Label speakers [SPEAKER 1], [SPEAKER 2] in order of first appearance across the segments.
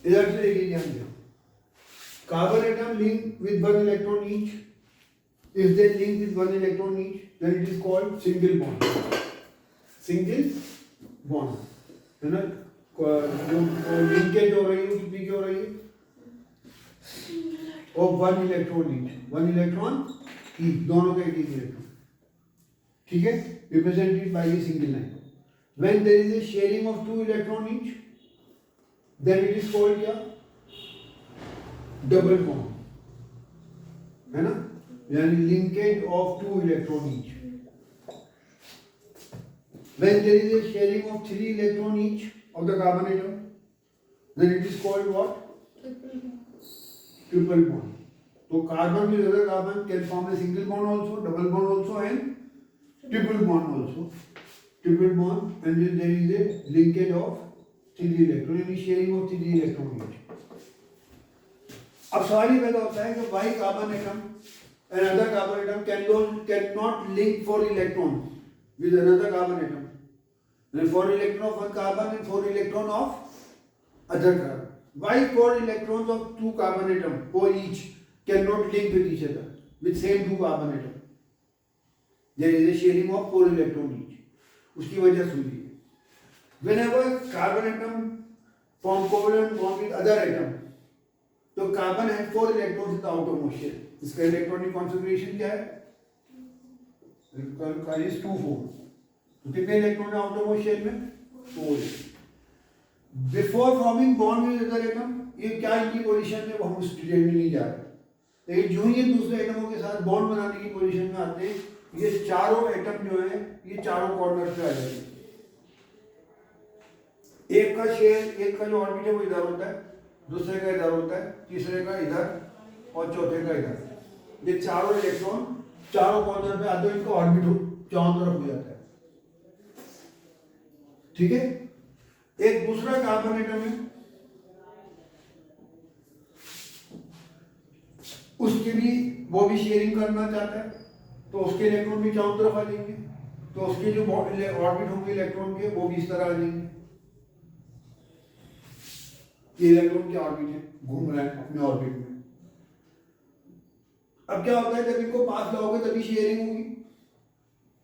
[SPEAKER 1] इधर से देखिए ध्यान से, carbon atom link with one electron each, if they link with one electron each then it is called single bond, single bond है ना। जो लिंकेज हो रही है कितनी की हो रही है, और one electron each, one electron each, दोनों का एक इलेक्ट्रॉन, ठीक है, represented by the single line. When there is a sharing of two electron each then it is called क्या, डबल बॉन्ड, है ना, यानी linkage of two electron each. When there is a sharing of 3 electron each of the carbon atom, then it is called what? Triple bond. So carbon with other carbon can form a single bond also, double bond also, and triple bond also. Triple bond, and then there is a linkage of 3 electron, यानी sharing of 3 electron each. अब सवाल ये पैदा होता है कि why carbon atom and other carbon atom cannot link 4 electrons with another carbon atom. Then 4 electron of one carbon and 4 electron of other carbon. Why 4 electrons of 2 carbon atom, 4 each, cannot link with each other with same 2 carbon atom? There is a sharing of 4 electron each. उसकी वजह सुनिए. Whenever carbon atom form covalent bond with other atom, तो carbon has 4 electrons in the outermost shell. इसका electronic configuration क्या है? Is 2-4. तो कितने electron है आउटरमोस्ट शेल में, 4। Before forming bond with other atom, ये क्या इनकी पोजीशन है वो हम उस डिटेल में नहीं जा रहे, लेकिन जो ही ये दूसरे एटमों के साथ बॉन्ड बनाने की पोजीशन में आते हैं, ये चारों एटम जो है ये चारों कॉर्नर पे आ जाते हैं। एक का शेल, एक का जो ऑर्बिट है वो इधर होता है, दूसरे का इधर होता है, तीसरे का इधर और चौथे का इधर। ये चारों इलेक्ट्रॉन चारों कॉर्नर पे आते हैं, इनका ऑर्बिट चारों तरफ हो जाता है, ठीक है। एक दूसरा कार्बन एटम है, उसकी भी वो भी शेयरिंग करना चाहता है, तो उसके इलेक्ट्रॉन भी चारों तरफ आ जाएंगे, तो उसके जो ऑर्बिट होंगे इलेक्ट्रॉन के वो भी इस तरह आ जाएंगे। ये इलेक्ट्रॉन के ऑर्बिट है, घूम रहा है अपने ऑर्बिट में। अब क्या होता है, जब इनको पास लाओगे तभी शेयरिंग होगी।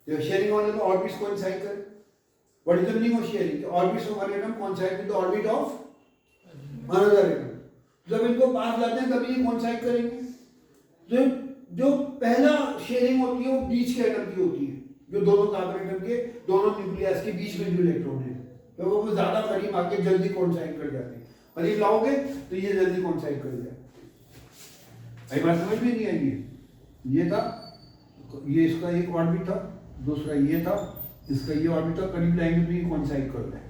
[SPEAKER 1] जब शेयरिंग होने तो ऑर्बिट्स कोइंसाइड करें। What is the meaning of sharing? The orbits of one atom coincide with the orbit of another atom. जब इनको पास लाते हैं तभी ये कोइंसाइड करेंगे। जो पहला शेयरिंग होती है वो बीच के एटम की होती है, जो दोनों कार्बन एटम के दोनों न्यूक्लियस के बीच में जो इलेक्ट्रॉन है, तो वो ज्यादा करीब आके जल्दी कोइंसाइड कर जाते हैं। करीब लाओगे तो ये जल्दी कोइंसाइड कर जाए। एक बात समझ में नहीं आई, ये था, ये इसका एक ऑर्बिट था, दूसरा ये था, इसका ये ऑर्बिटल करीब लाएंगे तो ये कोइंसाइड करता है,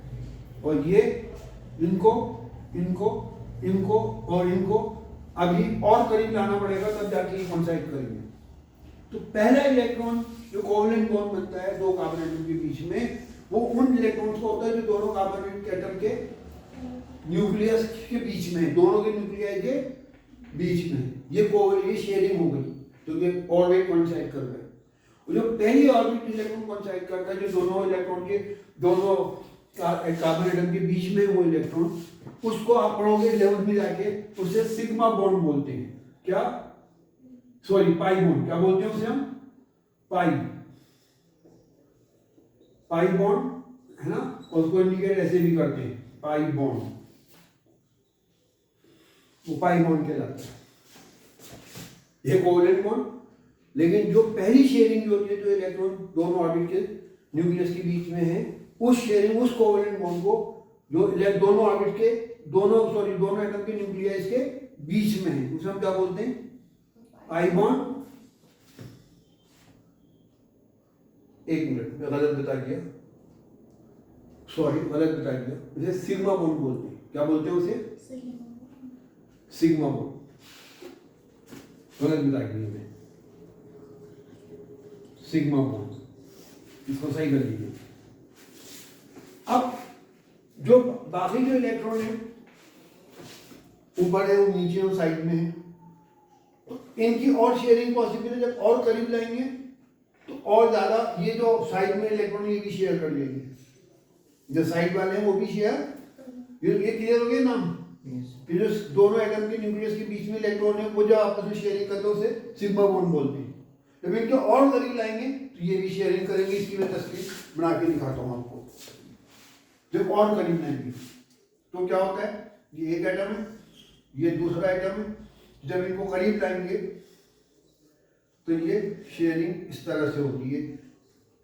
[SPEAKER 1] और ये इनको इनको इनको और इनको अभी और करीब लाना पड़ेगा तब जाके ये कोइंसाइड करेंगे। तो पहला इलेक्ट्रॉन जो कोवेलेंट बॉन्ड बनता है दो कार्बन एटम के बीच में, वो उन इलेक्ट्रॉन्स को होता है जो दोनों कार्बन एटम के न्यूक्लियस के बीच में, दोनों के न्यूक्लियाई के बीच में ये शेयरिंग हो गई, तो ये ऑलरेडी कोइंसाइड कर रहे हैं। जो पहली ऑर्बिट इलेक्ट्रॉन कोइंसाइड करता है, जो दोनों इलेक्ट्रॉन के दोनों कार्बन एटम के बीच में वो इलेक्ट्रॉन, उसको आप पढ़ोगे 11th में जाके, उसे सिग्मा बॉन्ड बोलते हैं। क्या, सॉरी, पाई बॉन्ड, क्या बोलते हैं उसे हम, पाई बॉन्ड, है ना। उसको इंडिकेट ऐसे भी करते हैं, पाई बॉन्ड, वो पाई बॉन्ड कहलाता है। ये कोवेलेंट बॉन्ड, लेकिन जो पहली शेयरिंग जो होती है, जो इलेक्ट्रॉन दोनों ऑर्बिट के न्यूक्लियस के बीच में है, उस शेयरिंग, उस कोवेलेंट बॉन्ड को जो दोनों ऑर्बिट के दोनों एटम के न्यूक्लियस के बीच में है, उसे हम क्या बोलते हैं, पाई बॉन्ड। एक मिनट, मैं गलत बता दिया, सॉरी गलत बता दिया, उसे सिग्मा बॉन्ड बोलते हैं। क्या बोलते हैं उसे, सिग्मा बॉन्ड, गलत बता दिया मैं, सिग्मा बॉन्ड, इसको सही कर लीजिए। अब जो बाकी जो इलेक्ट्रॉन है, ऊपर है, वो नीचे और साइड में है, तो इनकी और शेयरिंग पॉसिबल है। जब और करीब लाएंगे तो और ज्यादा, ये जो साइड में इलेक्ट्रॉन ये भी शेयर कर लेंगे, जो साइड वाले हैं वो भी शेयर, ये क्लियर हो गया ना। फिर जो दोनों एटम के न्यूक्लियस के बीच में इलेक्ट्रॉन है वो जो आपस में शेयरिंग करते हैं उसे सिग्मा बॉन्ड बोलते हैं। जब इनके और करीब लाएंगे तो ये भी शेयरिंग करेंगे। इसकी मैं तस्वीर बना के दिखाता हूँ आपको। जब और करीब लाएंगे तो क्या होता है, ये एक एटम है, ये दूसरा एटम है। जब इनको करीब लाएंगे तो ये शेयरिंग इस तरह से होती है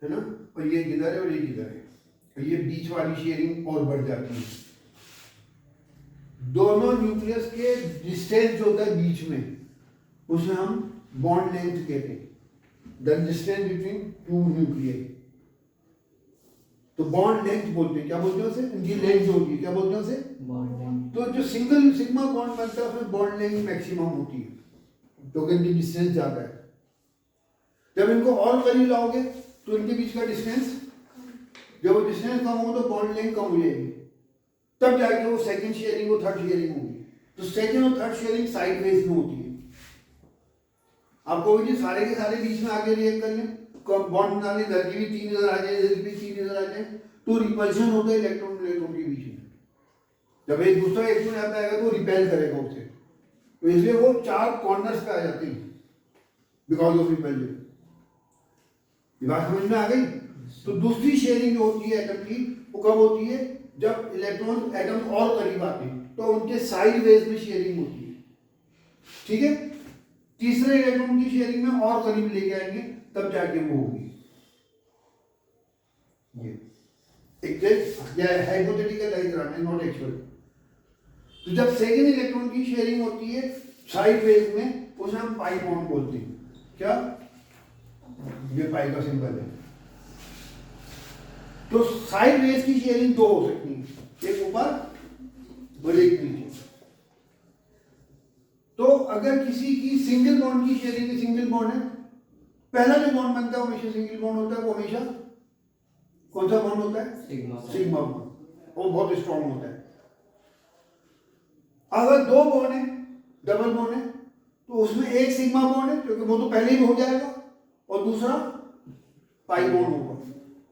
[SPEAKER 1] ना, और ये किधर है और ये किधर है, और ये बीच वाली शेयरिंग और बढ़ जाती है। दोनों न्यूक्लियस के डिस्टेंस जो होता है बीच में उसे हम बॉन्ड लेंथ कहते हैं, the distance between two nuclei. तो बॉन्ड लेंथ बोलते हैं, क्या बोलते हैं उसे, इनकी लेंथ जो होती है क्या बोलते हैं उसे, बॉन्ड लेंथ। तो जो सिंगल सिग्मा बॉन्ड बनता है उसमें बॉन्ड लेंथ मैक्सिमम होती है, क्योंकि इनकी डिस्टेंस ज्यादा है। जब इनको और करीब लाओगे तो इनके बीच का डिस्टेंस, जब वो डिस्टेंस कम होगा तो बॉन्ड लेंथ कम हो जाएगी, तब जाके वो सेकंड शेयरिंग और थर्ड शेयरिंग होगी। तो सेकंड और थर्ड शेयरिंग साइड वेज में होती है। आपको जी सारे के सारे बीच में आगे रिएक्ट कर लें, बॉन्ड बना लें, इधर की भी तीन इधर आ जाए, इधर की भी तीन इधर आ जाए, तो रिपल्शन होता है इलेक्ट्रॉन इलेक्ट्रॉन के बीच में। जब एक दूसरा इलेक्ट्रॉन यहाँ पे आएगा तो रिपेल करेगा उसे, तो इसलिए वो चार कॉर्नर्स पे आ जाते हैं बिकॉज ऑफ रिपेल्शन। ये बात समझ में आ गई। तो दूसरी शेयरिंग जो होती है एटम की वो कब होती है, जब इलेक्ट्रॉन एटम और करीब आते हैं तो उनके साइड वेज में शेयरिंग होती है। ठीक है, तीसरे इलेक्ट्रॉन की शेयरिंग में और करीब लेके आएंगे तब जाके वो होगी। ये हाइपोथेटिकल डायग्राम है, नॉट एक्चुअल। तो जब सेकेंड इलेक्ट्रॉन की शेयरिंग होती है साइड वेज में उसे हम पाई बॉन्ड बोलते हैं। क्या, ये पाई का सिंबल है। तो साइड वेज की शेयरिंग दो हो सकती है, एक ऊपर और एक नीचे। तो अगर किसी की सिंगल बॉन्ड की शेयरिंग, सिंगल बॉन्ड है, पहला जो बॉन्ड बनता है वो हमेशा सिंगल बॉन्ड होता है, वो हमेशा कौन सा बॉन्ड होता है, सिग्मा बॉन्ड, वो बहुत स्ट्रॉन्ग होता है। अगर दो बॉन्ड है, डबल बॉन्ड है, तो उसमें एक सिग्मा बॉन्ड है क्योंकि वो तो पहले ही हो जाएगा, और दूसरा पाई बॉन्ड होगा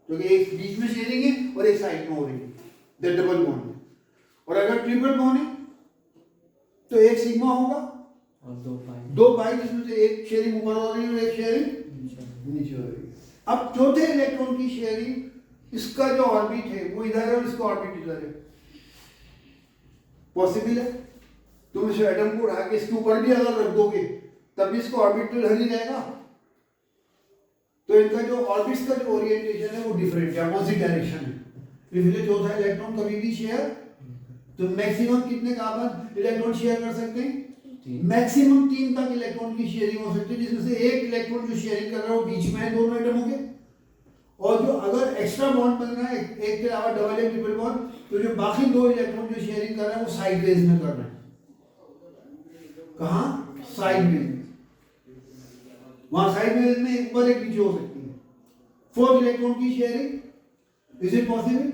[SPEAKER 1] क्योंकि एक बीच में शेयरिंग है और एक साइड में हो रही है, डबल बॉन्ड है। और अगर ट्रिपल बॉन्ड है तो एक सिग्मा होगा और दो पाई, जिसमें से एक शेयरिंग ऊपर हो रही है और एक शेयरिंग नीचे हो रही है। अब चौथे इलेक्ट्रॉन की शेयरिंग, इसका जो ऑर्बिट है वो इधर है और इसका ऑर्बिट इधर है, पॉसिबल है। तुम इस एटम को उठा के इसके ऊपर भी अगर रख दोगे तब भी इसका ऑर्बिट तो इधर ही रहेगा। तो इनका जो ऑर्बिट्स का जो ओरिएंटेशन है वो डिफरेंट है, अपोजिट डायरेक्शन है। इसलिए चौथा इलेक्ट्रॉन कभी भी शेयर, तो मैक्सिमम कितने कार्बन इलेक्ट्रॉन शेयर कर सकते हैं, मैक्सिमम 3 तक इलेक्ट्रॉन की शेयरिंग हो सकती है, जिसमें से एक इलेक्ट्रॉन जो शेयरिंग कर रहा है वो बीच में है दोनों एटमों के, और जो अगर एक्स्ट्रा बॉन्ड बन रहा है एक के अलावा डबल या ट्रिपल बॉन्ड, तो जो बाकी दो इलेक्ट्रॉन जो शेयरिंग कर रहा है वो साइड वेज में कर रहे हैं। कहाँ, साइड वेज में, वहां साइड वेज में एक ऊपर एक नीचे हो सकती है। फोर्थ इलेक्ट्रॉन की sharing, is it possible?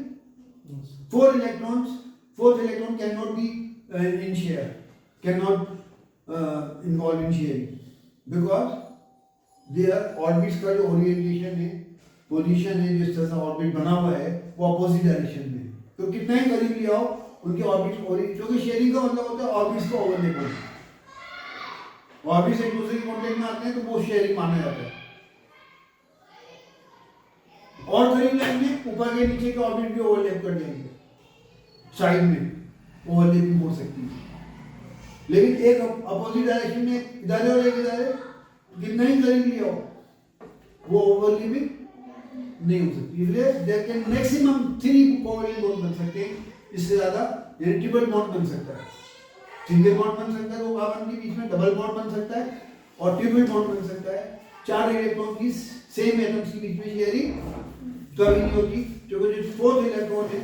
[SPEAKER 1] Fourth electron cannot be in share, cannot involve in sharing because their orbits का जो orientation है, position है, जिस तरह से orbit बना हुआ है वो opposite direction में। तो कितना ही करीब ले आओ उनके orbits, क्योंकि sharing का मतलब होता है orbits को overlap होना। orbits एक दूसरे के contact में आते हैं तो वो sharing माना जाता है। और करीब लाएंगे ऊपर के नीचे के ऑर्बिट भी ओवरलैप कर देंगे, साइड में ओवरलैपिंग हो सकती है। लेकिन एक अपोजिट डायरेक्शन में इधर है और एक इधर है, जितना ही करीब लिया हो वो ओवरलैपिंग नहीं हो सकती। इसलिए there can maximum 3 covalent bond बन सकते हैं, इससे ज्यादा ट्रिपल बॉन्ड बन सकता है, सिंगल बॉन्ड बन सकता है, दो कार्बन के बीच में डबल बॉन्ड बन सकता है, और ट्रिपल बॉन्ड बन सकता है। 4 इलेक्ट्रॉन की सेम एटम्स के बीच में शेयरिंग कभी नहीं होती, क्योंकि जो फोर्थ इलेक्ट्रॉन है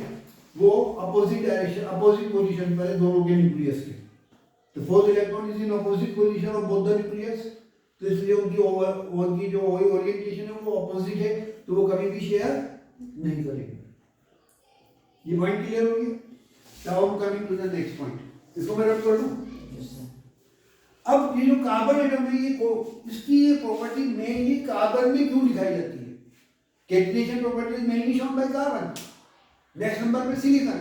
[SPEAKER 1] वो अपोजिट डायरेक्शन, अपोजिट पोजीशन पर है दोनों के न्यूक्लियस के। तो fourth electron is in opposite position of both the nucleus, तो इसलिए उनकी जो ओरिएंटेशन है वो अपोजिट है, तो वो कभी भी शेयर नहीं करेंगे। ये पॉइंट क्लियर हो गया? नाउ हम coming to the next point, इसको मैं रख कर दूं। अब ये जो कार्बन एटम है ये इसकी ये प्रॉपर्टी मेनली कार्बन में क्यों दिखाई जाती है? Catenation property is mainly shown by carbon. Next number पे सिलिकॉन।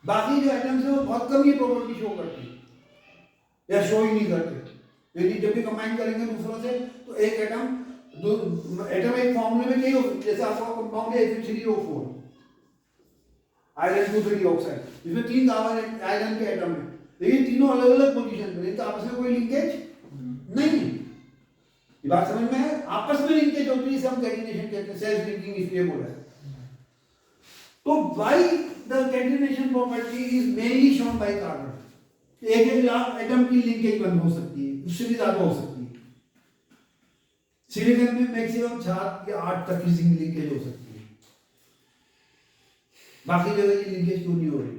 [SPEAKER 1] बाकी जो आइटम्स है वो बहुत कम ये प्रॉपर्टी शो करते हैं या शो ही नहीं करते। यदि जब भी कंबाइन करेंगे दूसरों से तो एक एटम एक फॉर्मूले में नहीं हो, जैसे आपका कंपाउंड है Fe3O4 आयरन 2,3 ऑक्साइड, इसमें 3 कार्बन आयरन के एटम है, लेकिन तीनों अलग अलग पोजीशन पर, इनका आपस में कोई लिंकेज नहीं है। ये बात समझ में है? आपस में लिंकेज होती है, इसे हम कैटिनेशन कहते हैं, सेल्फ लिंकिंग इसलिए बोला है। तो why the catenation property is mainly shown by carbon. एक लाख एटम की लिंकेज बंद हो सकती है, उससे भी ज्यादा हो सकती है। सिलिकॉन में मैक्सिमम 7 या 8 तक की लिंकेज हो सकती है, बाकी जगह की लिंकेज क्यों नहीं हो रही?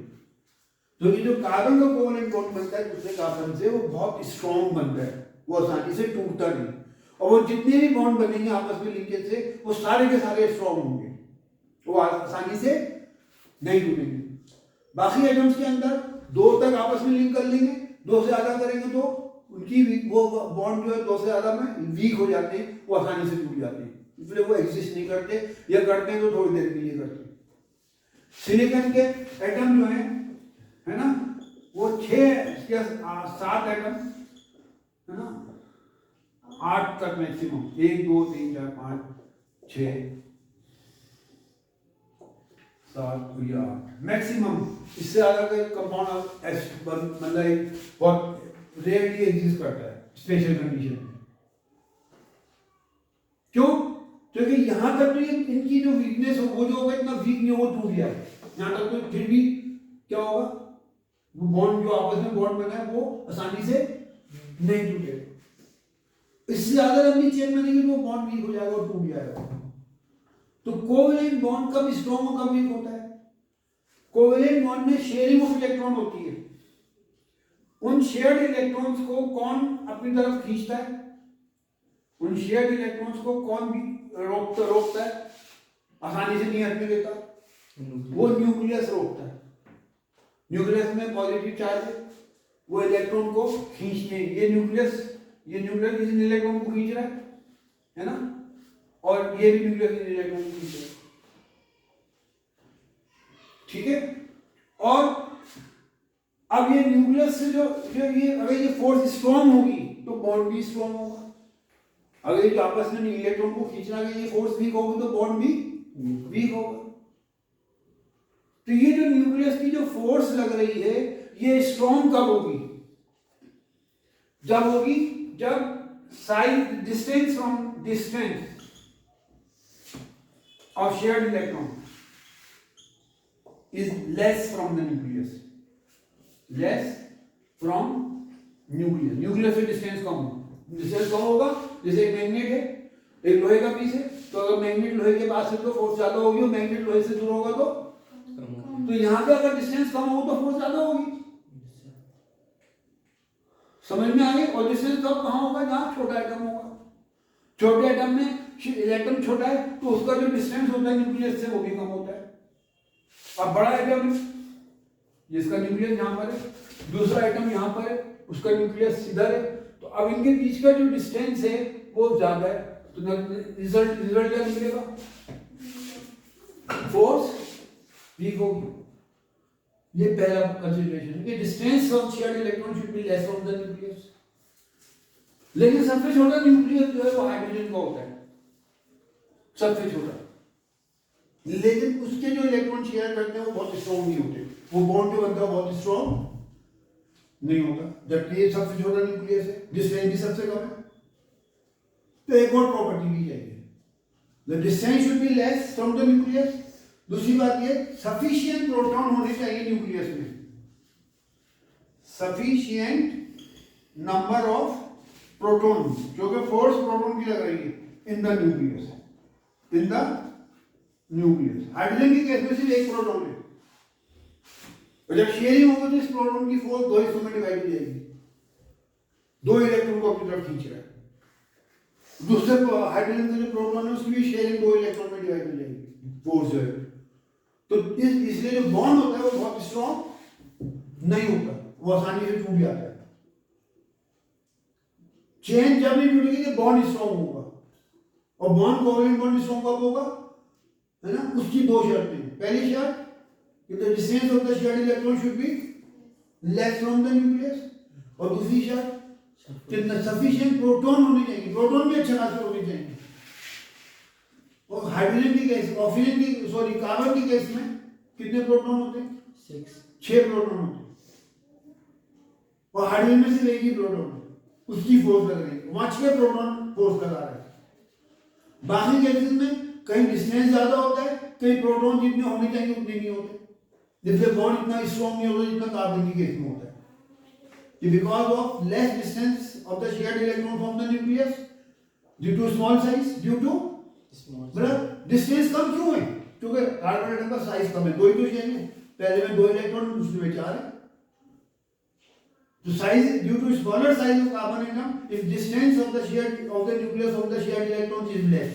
[SPEAKER 1] क्योंकि जो कार्बन का कोवलेंट बॉन्ड बनता है दूसरे कार्बन से, वो बहुत स्ट्रॉन्ग बनता है, वो आसानी से टूटता नहीं, और वो जितने भी बॉन्ड बनेंगे आपस में लिंकेज से, वो सारे के सारे स्ट्रॉन्ग होंगे, वो आसानी से नहीं टूटेंगे। बाकी एटम्स के अंदर 2 तक आपस में लिंक कर लेंगे, 2 से ज्यादा करेंगे तो उनकी वो बॉन्ड जो है 2 से ज्यादा में वीक हो जाते हैं, वो आसानी से टूट जाते हैं, इसलिए वो एग्जिस्ट नहीं करते, या करते हैं तो थोड़ी देर के लिए करते हैं। सिलिकॉन के एटम जो है ना, वो 6 या 7 एटम है ना, 8 तक मैक्सिमम, 1 2 3 4 5 6 7 या 8 मैक्सिमम, इससे ज्यादा का कंपाउंड मतलब बहुत रेयरली एग्जिस्ट करता है स्पेशल कंडीशन में। क्यों? क्योंकि यहां तक तो इनकी जो वीकनेस हो, वो जो होगा इतना वीक नहीं हो, वो टूट गया है यहां तक, तो फिर भी क्या होगा, वो बॉन्ड जो आपस में बॉन्ड बना है वो आसानी से नहीं टूटेगा। इससे ज्यादा लंबी चेन बनेगी तो वो बॉन्ड वीक हो जाएगा और टूट जाएगा। तो कोवेलेंट बॉन्ड कब स्ट्रॉन्ग और कब वीक होता है? कोवेलेंट बॉन्ड में शेयरिंग ऑफ इलेक्ट्रॉन होती है, उन शेयर्ड इलेक्ट्रॉन्स को कौन अपनी तरफ खींचता है, उन शेयर्ड इलेक्ट्रॉन्स को कौन भी रोकता है, आसानी से नहीं हटने देता, वो न्यूक्लियस रोकता है। न्यूक्लियस में पॉजिटिव चार्ज है, वो इलेक्ट्रॉन को खींचते हैं, ये न्यूक्लियस इस इलेक्ट्रॉन को खींच रहा है ना, और ये भी न्यूक्लियस इस इलेक्ट्रॉन को खींच रहा है, ठीक है। और अब ये न्यूक्लियस से जो ये अगर ये फोर्स स्ट्रॉन्ग होगी तो बॉन्ड भी स्ट्रॉन्ग होगा, अगर ये आपस में इलेक्ट्रॉन को खींचना है ये फोर्स वीक होगी तो बॉन्ड भी वीक होगा। तो ये जो न्यूक्लियस की जो फोर्स लग रही है ये स्ट्रॉन्ग कब होगी? जब होगी जब size distance of shared electron is less from the nucleus, nucleus से डिस्टेंस कम होगा। जैसे एक मैग्नेट है, एक लोहे का पीस है, तो अगर मैग्नेट लोहे के पास है तो फोर्स ज्यादा होगी, और मैग्नेट लोहे से दूर होगा तो यहां पे अगर डिस्टेंस कम हो तो फोर्स ज्यादा होगी। समझ में आ गई? और डिस्टेंस कब कहां होगा? जहां छोटा एटम होगा। छोटे एटम में एटम छोटा है तो उसका जो डिस्टेंस होता है न्यूक्लियस से वो भी कम होता है। अब बड़ा एटम है जिसका न्यूक्लियस यहां पर है, दूसरा एटम यहां पर है, उसका न्यूक्लियस इधर है, तो अब इनके बीच का जो डिस्टेंस है वो ज्यादा है, तो रिजल्ट क्या निकलेगा? फोर्स वीक होगी। ये पहला कंसीडरेशन है कि distance of shared electron should be less from the nucleus. लेकिन सबसे छोटा न्यूक्लियस जो है वो हाइड्रोजन का होता है, सबसे छोटा, लेकिन उसके जो इलेक्ट्रॉन शेयर करते हैं वो बहुत स्ट्रॉन्ग नहीं होते, वो बॉन्ड जो बनता है बहुत स्ट्रॉन्ग नहीं होता, जबकि ये सबसे छोटा न्यूक्लियस है, डिस्टेंस भी सबसे कम है। तो एक और प्रॉपर्टी भी चाहिए, the distance should be less from the nucleus. दूसरी बात ये सफिशिएंट प्रोटॉन होने चाहिए न्यूक्लियस में, सफिशिएंट नंबर ऑफ प्रोटॉन, जो कि फोर्स प्रोटॉन की लग रही है इन द न्यूक्लियस, हाइड्रोजन के केस में सिर्फ एक प्रोटॉन है, और जब शेयरिंग होगी तो इस प्रोटॉन की फोर्स 2 हिस्सों में डिवाइड हो जाएगी, 2 इलेक्ट्रॉन को अपनी तरफ खींच रहा है, दूसरे हाइड्रोजन का जो प्रोटॉन है उसकी भी शेयरिंग 2 इलेक्ट्रॉन में डिवाइड हो जाएगी, फोर्स जो है। तो इसलिए जो बॉन्ड होता है वो बहुत स्ट्रॉन्ग नहीं होता, वो आसानी से टूट जाता है। चेन जब नहीं टूटेगी तो बॉन्ड स्ट्रॉन्ग होगा, और बॉन्ड कोवेलेंट बॉन्ड स्ट्रॉन्ग कब होगा, है ना? उसकी 2 शर्तें हैं। पहली शर्त कि the distance of the shared electron should be less from the nucleus, और दूसरी शर्त कितना सफिशिएंट प्रोटॉन होने चाहिए, प्रोटॉन भी अच्छे खासे होने चाहिए। और हाइड्रोजन की केस, ऑक्सीजन की सॉरी कार्बन की केस में कितने प्रोटॉन होते हैं? 6 प्रोटॉन होते हैं, और हाइड्रोजन में सिर्फ एक ही प्रोटॉन है, उसकी फोर्स लग रही है, वहां 6 प्रोटॉन फोर्स लगा रहे हैं। बाकी केसेस में कहीं डिस्टेंस ज्यादा होता है, कहीं प्रोटॉन जितने होने चाहिए उतने नहीं होते, जिससे बॉन्ड इतना स्ट्रॉन्ग नहीं होता जितना कार्बन की केस में होता है। Because of less distance of the shared electron from the nucleus due to small size, due to मतलब डिस्टेंस कम क्यों है? क्योंकि कार्बन एटम का साइज कम है, 2 ही तो शेयर है, पहले में 2 इलेक्ट्रॉन दूसरे में 4 है। तो size due to smaller size of carbon atom, if distance of the shared of the nucleus of the shared electrons is less.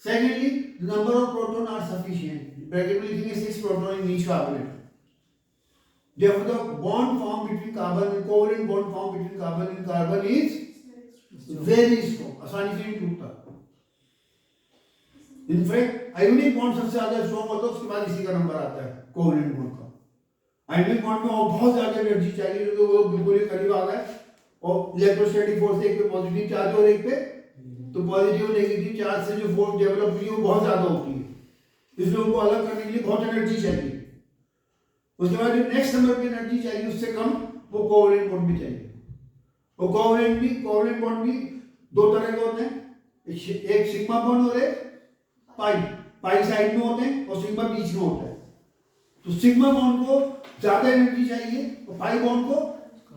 [SPEAKER 1] Secondly, the number of proton are sufficient. Bracket में लिखेंगे 6 proton in each carbon atom. Therefore, the bond formed between carbon and covalent bond formed between carbon and carbon is very strong. आसानी से नहीं टूटता। In fact, ionic bond सबसे ज़्यादा strong होता है, उसके बाद इसी का नंबर आता है covalent bond का। आयनिक बॉन्ड में और बहुत ज्यादा एनर्जी चाहिए, क्योंकि वो बिल्कुल ही करीब आ गए, और इलेक्ट्रोस्टैटिक फोर्स एक पे पॉजिटिव चार्ज और एक पे, तो पॉजिटिव और नेगेटिव चार्ज से जो फोर्स डेवलप हुई है वो बहुत ज्यादा होती है, इसलिए उनको अलग करने के लिए बहुत एनर्जी चाहिए। उसके बाद जो नेक्स्ट नंबर पे एनर्जी चाहिए उससे कम, वो कोवलेंट बॉन्ड भी चाहिए। और कोवलेंट बॉन्ड भी 2 तरह के होते हैं, एक सिग्मा बॉन्ड और एक पाई साइड में होते हैं और सिग्मा बीच में होता है। तो सिग्मा बॉन्ड को ज्यादा एनर्जी चाहिए और पाई बॉन्ड को,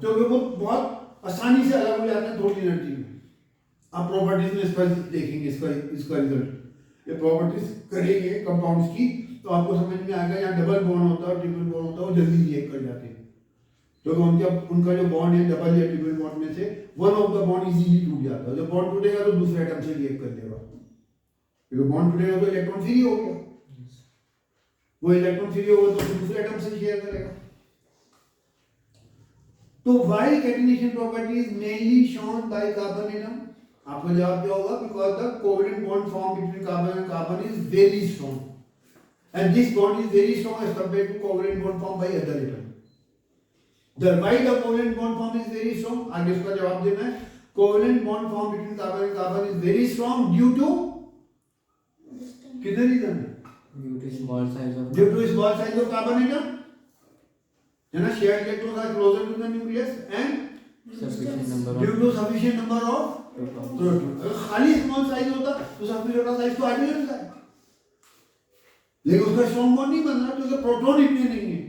[SPEAKER 1] क्योंकि वो बहुत आसानी से अलग हो जाते हैं थोड़ी एनर्जी में। आप प्रॉपर्टीज में इसका देखेंगे, इसका रिजल्ट, ये प्रॉपर्टीज करेंगे कंपाउंड्स की, तो आपको समझ में आएगा। यहाँ डबल बॉन्ड होता है और ट्रिपल बॉन्ड होता है, वो जल्दी रिएक्ट कर जाते हैं, क्योंकि उनका जो बॉन्ड है डबल या ट्रिपल बॉन्ड में से one of the bond easily टूट जाता है। जब बॉन्ड टूटेगा तो दूसरे एटम से रिएक्ट कर देगा, क्योंकि बॉन्ड टूटेगा तो इलेक्ट्रॉन फ्री हो गया, वो इलेक्ट्रॉन फ्री होगा तो दूसरे एटम से शेयर करेगा। तो why catenation property is mainly shown by carbon atom, आपका जवाब क्या होगा? Because the covalent bond form between carbon and carbon is very strong, and this bond is very strong as compared to covalent bond form by other atom. The why the covalent bond form is very strong, आगे इसका जवाब देना है। Covalent bond form between carbon and carbon is very strong due to कितने reason है?
[SPEAKER 2] Due to small size of
[SPEAKER 1] carbon atom, है ना, shared electrons are closer to the nucleus and
[SPEAKER 2] sufficient number
[SPEAKER 1] due to sufficient number of proton। अगर खाली small size होता तो सबसे छोटा size तो हाइड्रोजन का है, लेकिन उसका strong bond नहीं बन रहा क्योंकि प्रोटॉन इतने नहीं है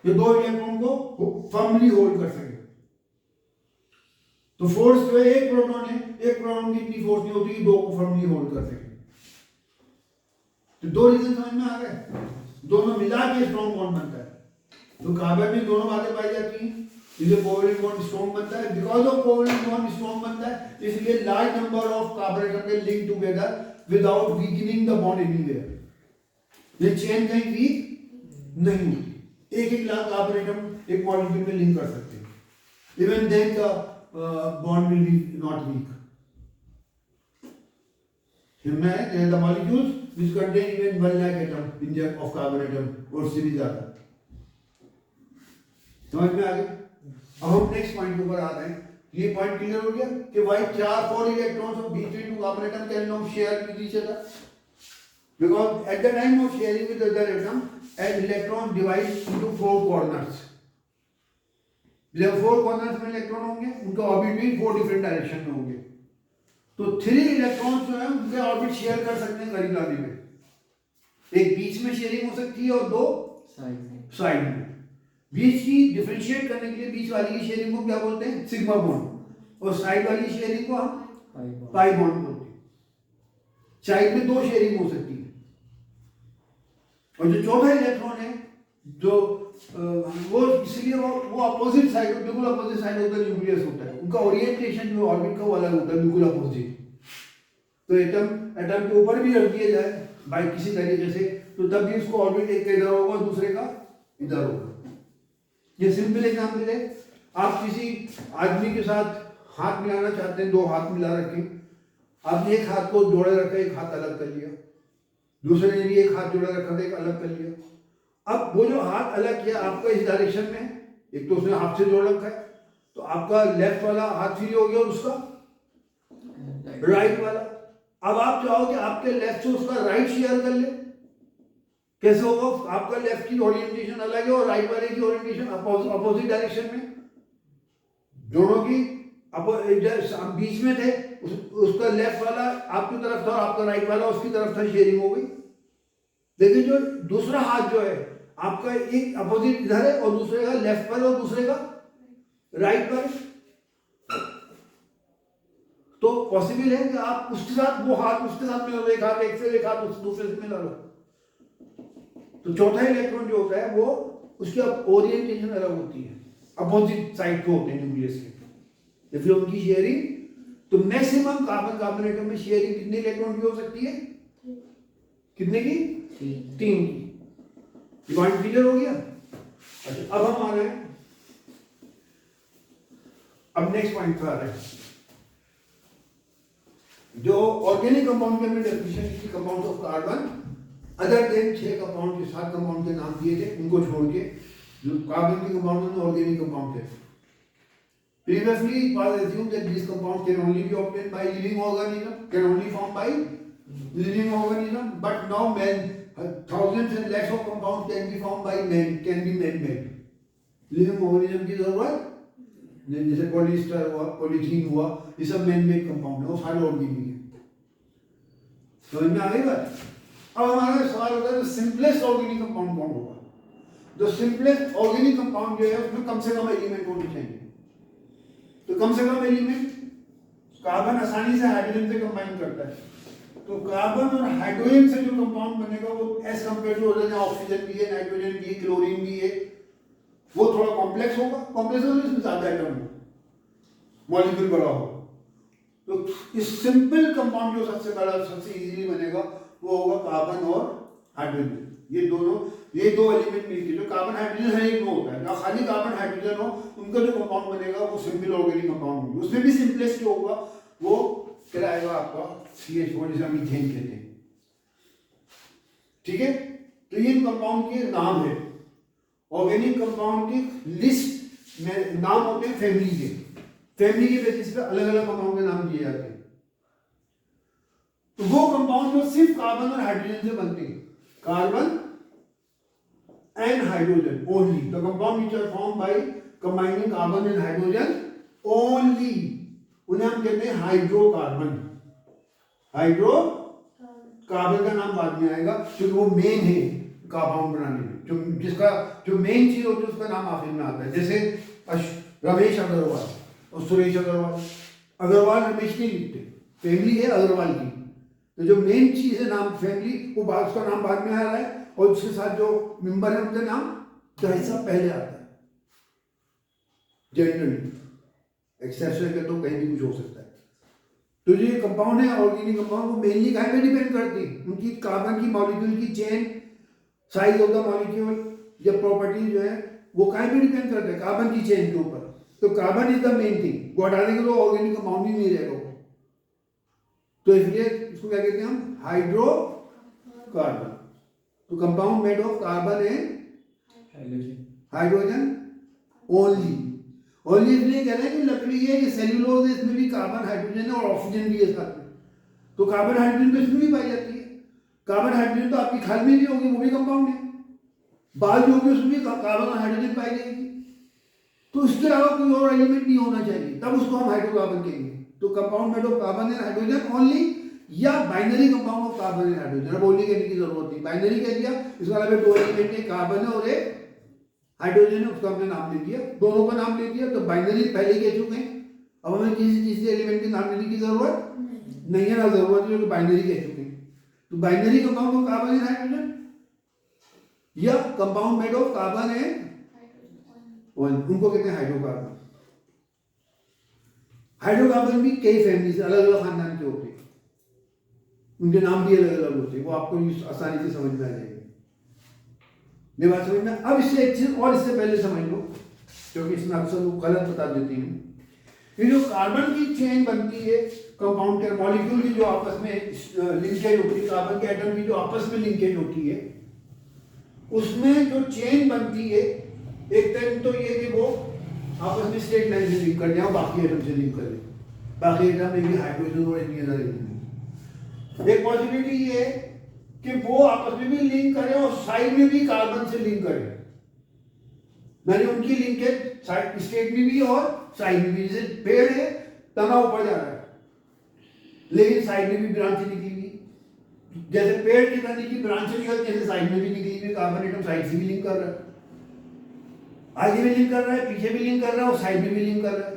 [SPEAKER 1] जो 2 इलेक्ट्रॉन को फर्मली होल्ड कर सके। तो फोर्स जो है, एक प्रोटॉन है, एक प्रोटॉन की इतनी फोर्स नहीं होती कि 2 को फर्मली होल्ड कर सके। तो 2 रीजन समझ में आ गए, दोनों मिला के स्ट्रॉन्ग बॉन्ड बनता है। तो कार्बन में दोनों बातें पाई जाती हैं, इसलिए कोवलेंट बॉन्ड स्ट्रॉन्ग बनता है। Because of covalent bond strong बनता है, इसलिए large number of carbon atom के link together without weakening the bond anywhere, ये चेन कहीं वीक नहीं होती, एक लाख कार्बन एटम एक मॉलिक्यूल में लिंक कर सकते हैं, even then the bond will be not weak. The molecules which contain even 1 lakh atom in their of carbon atom और उससे भी ज्यादा। समझ में आ गया? अब हम नेक्स्ट पॉइंट के ऊपर आ रहे हैं। ये पॉइंट क्लियर हो गया कि why 4 electrons of B32 carbon atom can now share with each other, because at the time of sharing with other atom an electron divides into 4 corners। जब 4 corners में इलेक्ट्रॉन होंगे, उनका ऑर्बिट भी 4 different direction में होंगे, तो 3 electrons जो है उनके ऑर्बिट शेयर कर सकते हैं करीब लाने में। एक बीच में शेयरिंग हो सकती है और 2 साइड में। बीच की डिफरेंशिएट करने के लिए बीच वाली की शेयरिंग को क्या बोलते हैं? सिग्मा बॉन्ड, और साइड वाली शेयरिंग को हम पाई बॉन्ड बोलते हैं। साइड में 2 शेयरिंग हो सकती है, और जो चौथा इलेक्ट्रॉन है जो वो इसलिए वो अपोजिट साइड, बिल्कुल opposite side of the nucleus होता है, उनका ओरिएंटेशन जो ऑर्बिट का वो अलग होता है, बिल्कुल अपोजिट। तो एटम के ऊपर भी रख दिया जाए बाई किसी तरीके से, तो तब भी उसको ऑर्बिट एक का इधर होगा दूसरे का इधर होगा। ये सिंपल एग्जांपल है। आप किसी आदमी के साथ हाथ मिलाना चाहते हैं, 2 हाथ मिला रखें, आपने एक हाथ को जोड़े रखा, एक हाथ अलग कर लिया, दूसरे ने भी एक हाथ जोड़ा रखा था, एक अलग कर लिया। अब वो जो हाथ अलग किया आपका इस डायरेक्शन में है, एक तो उसने हाथ से जोड़ रखा है, तो आपका लेफ्ट वाला हाथ फ्री हो गया और उसका राइट वाला। अब आप चाहो कि आपके लेफ्ट से उसका राइट शेयर कर ले, कैसे होगा? आपका लेफ्ट की ओरिएंटेशन अलग है और राइट वाले की ओरिएंटेशन अपोजिट डायरेक्शन में, दोनों की बीच में थे, उसका लेफ्ट वाला आपकी तरफ था और आपका राइट वाला उसकी तरफ था, शेयरिंग हो गई। लेकिन जो दूसरा हाथ जो है आपका एक अपोजिट इधर है और दूसरे का लेफ्ट पर और दूसरे का राइट पर, तो पॉसिबल है कि आप उसके साथ वो हाथ उसके साथ मिला लो, एक हाथ एक से, एक हाथ दूसरे से मिला लो, तो चौथा इलेक्ट्रॉन जो होता है वो उसकी ओरिएंटेशन अलग होती है, अपोजिट साइड को होते हैं न्यूक्लियस के। फिर उनकी शेयरिंग, तो मैक्सिमम कार्बन कार्बन एटम में शेयरिंग कितने इलेक्ट्रॉन की हो सकती है? कितने की? 3 की। पॉइंट क्लियर हो गया? अच्छा, अब हम आ रहे हैं, अब नेक्स्ट पॉइंट पर आ रहे हैं, जो ऑर्गेनिक कंपाउंड के अंदर डेफिनेशन की compound of carbon other than 6 compound के 7 कंपाउंड के नाम दिए थे, उनको छोड़ के जो कार्बन के कंपाउंड में ऑर्गेनिक कंपाउंड थे। Previously, it was assumed that these compounds can only be obtained by living organism, can only form by living organism. But now, thousands and lakhs of compounds can be formed by man, can be man-made. Living organism की जरूरत, जैसे polyester हुआ, polythene हुआ, ये सब man-made compound है, वो सारे ऑर्गेनिक हैं। समझ में आ गई बात? अब हमारा सवाल होता है, सिंपलेस्ट ऑर्गेनिक कंपाउंड कौन होगा? जो सिंपलेस्ट ऑर्गेनिक कंपाउंड जो है उसमें कम से कम एलिमेंट होने चाहिए। तो कम से कम एलिमेंट, कार्बन आसानी से हाइड्रोजन से कंबाइन करता है, तो कार्बन और हाइड्रोजन से जो कंपाउंड बनेगा वो as compare to other, oxygen भी है, नाइट्रोजन भी है, क्लोरीन भी है, वो थोड़ा कॉम्प्लेक्स होगा। कॉम्प्लेक्स होगा इसमें ज्यादा एटम हो, मॉलिक्यूल बड़ा होगा। तो इस सिंपल कंपाउंड जो सबसे बड़ा, सबसे इजीली बनेगा वो होगा कार्बन और हाइड्रोजन। ये दो एलिमेंट मिलके जो कार्बन हाइड्रोजन हर एक में होता है, ना खाली कार्बन हाइड्रोजन हो, उनका जो कंपाउंड बनेगा वो सिंपल ऑर्गेनिक कंपाउंड होगा। उसमें भी सिंपलेस्ट जो होगा वो कहलाएगा आपका CH4, जिसे हम मीथेन कहते हैं। ठीक है, तो ये कंपाउंड के नाम है। ऑर्गेनिक कंपाउंड की लिस्ट में नाम होते हैं फैमिली के, फैमिली के बेसिस पे अलग अलग कंपाउंड के नाम दिए जाते हैं। तो वो कंपाउंड जो सिर्फ कार्बन और हाइड्रोजन से बनते हैं, carbon and hydrogen only, the compound which are formed by combining carbon and hydrogen only, उन्हें हम कहते हैं हाइड्रोकार्बन। हाइड्रोकार्बन का नाम बाद में आएगा क्योंकि वो मेन है कंपाउंड बनाने में, जो मेन चीज होती है उसका नाम आखिर में आता है। जैसे रमेश अग्रवाल और सुरेश अग्रवाल, अग्रवाल रमेश नहीं लिखते, फैमिली है अग्रवाल की, तो जो मेन चीज है नाम फैमिली, वो उसका नाम बाद में आ रहा है और उसके साथ जो मेंबर है उनका नाम का हिस्सा पहले आता है। जनरली एक्सेप्शन के तो कहीं भी कुछ हो सकता है। तो ये कंपाउंड है ऑर्गेनिक कंपाउंड, वो मेनली कहाँ पे डिपेंड करती है? उनकी कार्बन की मॉलिक्यूल की chain, size of the molecule या प्रॉपर्टी जो है वो कहाँ पे डिपेंड करता है? कार्बन की चेन के ऊपर। तो carbon is the main thing, वो हटा देंगे तो ऑर्गेनिक कंपाउंड ही नहीं रहेगा। तो इसलिए इसको क्या कहते हैं हम? हाइड्रोकार्बन। तो compound made of carbon and hydrogen only. Only इसलिए कह रहे हैं कि लकड़ी है, ये सेल्यूलोज है, इसमें भी कार्बन हाइड्रोजन है और ऑक्सीजन भी है साथ में। तो कार्बन हाइड्रोजन तो इसमें भी पाई जाती है। कार्बन हाइड्रोजन तो आपकी खाल में भी होगी, वो भी कंपाउंड है। बाल जो होगी उसमें भी कार्बन और हाइड्रोजन पाई जाएगी। तो इसके अलावा कोई और एलिमेंट नहीं होना चाहिए, तब उसको हम हाइड्रोकार्बन कहेंगे। तो compound made of carbon and hydrogen only, या binary compound of carbon and hydrogen. अब ओनली कहने की जरूरत नहीं, बाइनरी कह दिया, इसके अलावा 2 एलिमेंट है, कार्बन है और एक हाइड्रोजन है, उसका हमने नाम ले दिया, दोनों का नाम ले दिया। तो बाइनरी पहले ही कह चुके हैं, अब हमें किसी तीसरे एलिमेंट के नाम लेने की जरूरत नहीं है, ना जरूरत है, बाइनरी कह चुके हैं। तो binary compound of carbon and hydrogen या compound made of carbon and उनको कहते हैं हाइड्रोकार्बन। हाइड्रोकार्बन भी कई फैमिली से अलग अलग खानदान के होते हैं, उनके नाम भी अलग अलग होते हैं, वो आपको आसानी से समझ में आ जाएगी। ये बात समझ में? अब इससे एक चीज और इससे पहले समझ लो, क्योंकि इसमें अक्सर वो गलत बता देती हूँ। ये जो कार्बन की चेन बनती है, कंपाउंड के मॉलिक्यूल की जो आपस में लिंकेज होती है, कार्बन के एटम की जो आपस में लिंकेज होती है, उसमें जो चेन बनती है, एक टाइम तो ये कि वो आपस में स्टेट लाइन से लिंक कर दें और बाकी एटम से लिंक कर दें, बाकी एटम में भी हाइड्रोजन और इतनी एक पॉसिबिलिटी ये है कि वो आपस में भी लिंक करें और साइड में भी कार्बन से लिंक करें, मैंने उनकी लिंकेज साइड स्टेट में भी और साइड में भी, जैसे पेड़ है तना ऊपर जा रहा है लेकिन साइड में भी ब्रांच निकली हुई, जैसे पेड़ की तने की ब्रांच निकलती है साइड में भी निकली हुई, कार्बन एटम साइड से भी लिंक कर रहा है, आगे भी लिंक कर रहा है, पीछे भी लिंक कर रहा है और साइड में भी लिंक कर रहा है,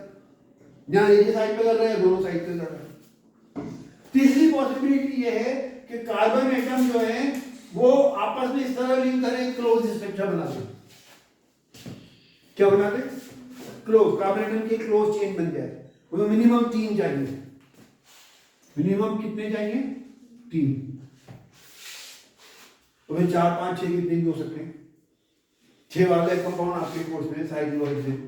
[SPEAKER 1] जहां एक साइड पे कर रहा है दोनों साइड पे कर रहा है। तीसरी पॉसिबिलिटी ये है कि कार्बन एटम जो है वो आपस में इस तरह लिंक करें, क्लोज स्ट्रक्चर बना दें। क्या बना दें? क्लोज, कार्बन एटम की क्लोज चेन बन जाए। उसमें मिनिमम 3 चाहिए, मिनिमम कितने चाहिए? 3, तो फिर 4, 5, 6 कितने भी हो सकते हैं, 6 वाले कंपाउंड आपके कोर्स में साइक्लोहेक्सेन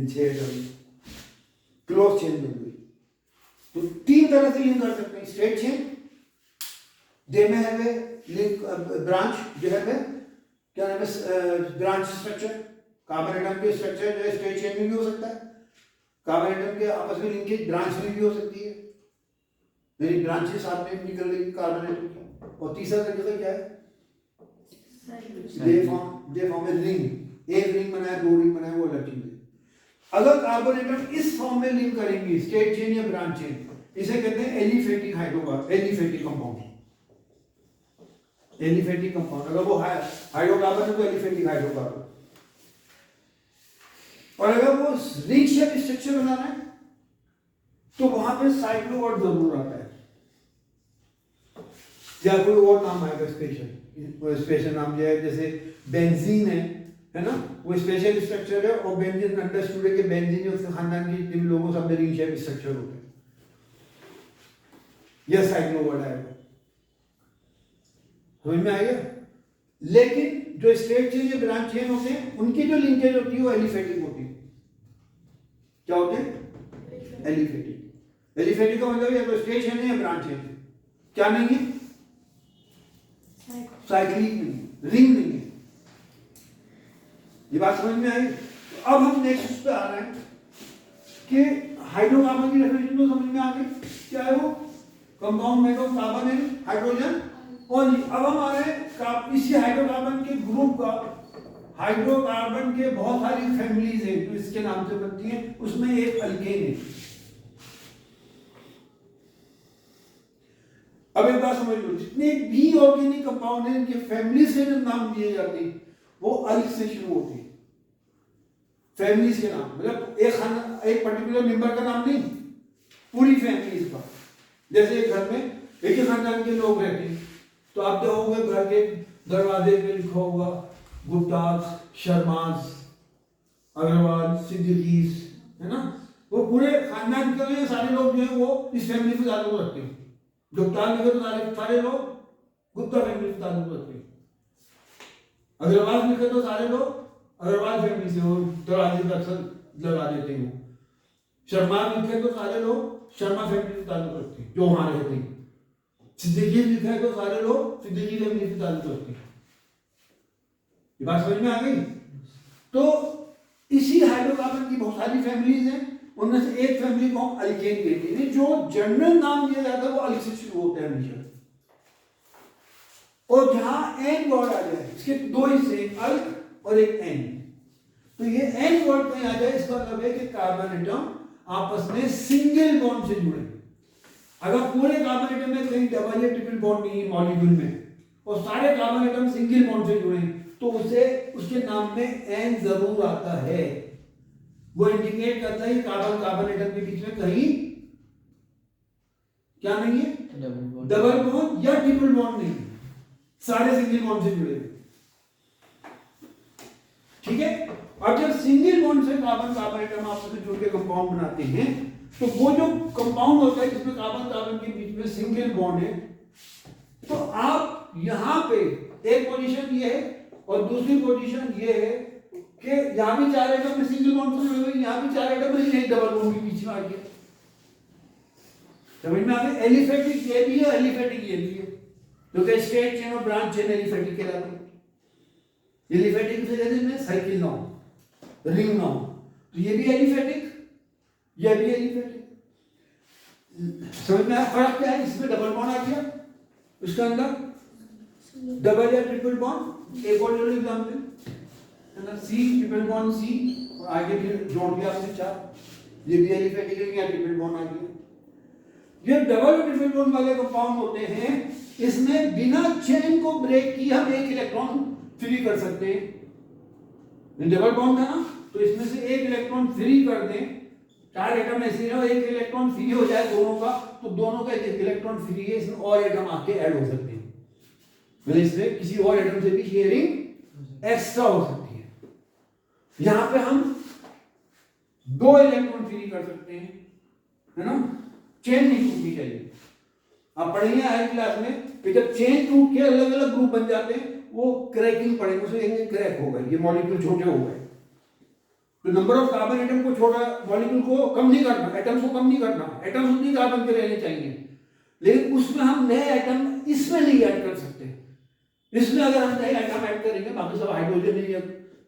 [SPEAKER 1] से क्लोज चेन बन गई। तो 3 तरह से लिंक कर सकते हैं, स्ट्रेट चेन, दे में है वे लिंक ब्रांच जो है वे क्या नाम है ब्रांच स्ट्रक्चर, कार्बन एटम के स्ट्रक्चर जो है स्ट्रेट चेन में भी हो सकता है, कार्बन एटम के आपस में लिंकेज ब्रांच में भी हो सकती है, मेरी ब्रांचेस साथ में निकल रही कार्बन एटम की। और तीसरा तरीका क्या है? दे फॉर्म में रिंग, एक रिंग बनाया 2 रिंग बनाया, वो अलग चीज है। अगर कार्बन एटम इस फॉर्म में लिंक करेंगे स्ट्रेट चेन या ब्रांच चेन, इसे कहते हैं aliphatic hydrocarbon, aliphatic compound, aliphatic compound. अगर वो हाइड्रोकार्बन है तो एलिफेटिक हाइड्रोकार्बन। और अगर वो रिंग शेप स्ट्रक्चर बनाना है तो वहां पे साइक्लो वर्ड जरूर आता है, या कोई और नाम आएगा स्पेशल, स्पेशल नाम जो है जैसे बेंजीन है ना, वो स्पेशल स्ट्रक्चर है। और बेंजीन अंडरस्टूड है कि बेंजीन जो उसके खानदान के जितने भी लोगों सब में रिंग शेप स्ट्रक्चर होते हैं, यह साइक्लो वर्ड आएगा, समझ में आएगा। लेकिन जो स्ट्रेट चेन या ब्रांच चेन होते हैं उनकी जो लिंकेज होती है वो एलिफेटिक होती है। क्या होते हैं? एलिफेटिक। एलिफेटिक का मतलब या तो स्ट्रेट चेन है या ब्रांच चेन है, क्या नहीं है? साइक्लिक नहीं है, रिंग नहीं है। ये बात समझ में आई? तो अब हम नेक्स्ट पे आ रहे हैं कि हाइड्रोकार्बन की डेफिनेशन तो समझ में आ गई, क्या है वो? Compound made of carbon and hydrogen only. अब हम आ रहे हैं इसी हाइड्रोकार्बन के ग्रुप का, हाइड्रोकार्बन के बहुत सारी फैमिलीज हैं जो इसके नाम से बनती हैं, उसमें एक अल्केन है। अब एक बात समझ लो, जितने भी ऑर्गेनिक कंपाउंड हैं इनके फैमिली से जो नाम दिए जाते हैं वो अल्क से शुरू होते हैं, फैमिली के नाम, मतलब एक पर्टिकुलर मेंबर का नाम नहीं, पूरी फैमिली का। जैसे एक घर में एक ही खानदान के लोग रहते हैं तो आप देखोगे घर के दरवाजे पे लिखा होगा गुप्ताज, शर्माज, अग्रवाल, सिद्दीकीज, है ना, वो पूरे खानदान के सारे लोग जो है वो इस फैमिली से ताल्लुक रखते हैं। गुप्ताज लिखे तो सारे लोग गुप्ता फैमिली से ताल्लुक रखते हैं, अग्रवाल लिखे तो सारे लोग अग्रवाल फैमिली से, वो दरवाजे पर अक्सर लगा देते हैं। शर्मा लिखे तो सारे लोग शर्मा फैमिली से ताल्लुक रखते हैं जो वहां रहते हैं। सिद्दीकी लिखा है तो सारे लोग सिद्दीकी फैमिली से ताल्लुक रखते हैं। ये बात समझ में आ गई? तो इसी हाइड्रोकार्बन की बहुत सारी फैमिलीज हैं, उनमें से एक फैमिली को हम अल्केन कहते हैं। जो जनरल नाम दिया जाता है वो अल्क से शुरू होता है हमेशा, और जहां एन वर्ड आ जाए, इसके 2 हिस्से, एक अल्क और एक एन, तो ये एन वर्ड में आ जाए इसका मतलब है कि कार्बन एटम आपस में सिंगल बॉन्ड से जुड़े। अगर पूरे कार्बन एटम में कहीं डबल या ट्रिपल बॉन्ड नहीं है मॉलिक्यूल में और सारे कार्बन एटम सिंगल बॉन्ड से जुड़े तो उसे उसके नाम में एन जरूर आता है। वो इंडिकेट करता है कि कार्बन कार्बन एटम के बीच में कहीं क्या नहीं है, डबल बॉन्ड या ट्रिपल बॉन्ड नहीं, सारे सिंगल बॉन्ड से जुड़े। ठीक है। और जब सिंगल बॉन्ड से कार्बन कार्बन एटम आपस में जुड़ के कंपाउंड बनाते हैं तो वो जो कंपाउंड होता है जिसमें कार्बन कार्बन के बीच में सिंगल बॉन्ड है, तो आप यहां पे एक पोजीशन ये है और दूसरी पोजीशन ये है, कि यहाँ भी 4 एटम में सिंगल बॉन्ड से जुड़े हुए, यहाँ भी 4 एटम में एक डबल बॉन्ड भी बीच में आ गया। समझ में आ गया? एलिफेटिक ये भी है, एलिफेटिक ये भी है, जो कि स्ट्रेट चेन और ब्रांच चेन एलिफेटिक कहलाते हैं। एलिफेटिक से जैसे में सर्किल नाउ, रिंग नाउ, तो ये भी एलिफेटिक, ये भी एलिफेटिक। समझ में आया फर्क क्या है? इसमें डबल बॉन्ड आ गया, उसके अंदर डबल या ट्रिपल बॉन्ड। एक और ले एग्जांपल है ना, सी ट्रिपल बॉन्ड सी, और आगे भी जोड़ दिया आपने 4, ये भी एलिफेटिक है, या ट्रिपल बॉन्ड आ गया। ये डबल और ट्रिपल बॉन्ड वाले कंपाउंड होते हैं, इसमें बिना चेन को ब्रेक किए हम एक इलेक्ट्रॉन फ्री कर सकते हैं। डबल बॉन्ड है ना, तो इसमें से एक इलेक्ट्रॉन फ्री कर दें, 4 एटम ऐसे हो, एक इलेक्ट्रॉन फ्री हो जाए दोनों का, तो दोनों का एक इलेक्ट्रॉन फ्री है, इसमें और एटम आके ऐड हो सकते हैं, मतलब इसमें किसी और एटम से भी शेयरिंग एक्स्ट्रा हो सकती है। यहां पे हम 2 इलेक्ट्रॉन फ्री कर सकते हैं, है ना, चेन नहीं टूटनी चाहिए। आप पढ़ेंगे हायर क्लास में कि जब चेन टूट के अलग अलग ग्रुप बन जाते हैं, वो क्रैकिंग पड़ेंगे, उसे क्रैक हो गए, ये मॉलिक्यूल छोटे हो गए। तो नंबर ऑफ कार्बन एटम को छोटा, मॉलिक्यूल को कम नहीं करना, एटम को कम नहीं करना, एटम उतनी कार्बन के रहने चाहिए, लेकिन उसमें हम नए एटम इसमें नहीं ऐड कर सकते। इसमें अगर हम नए एटम ऐड करेंगे, बाकी सब हाइड्रोजन ही है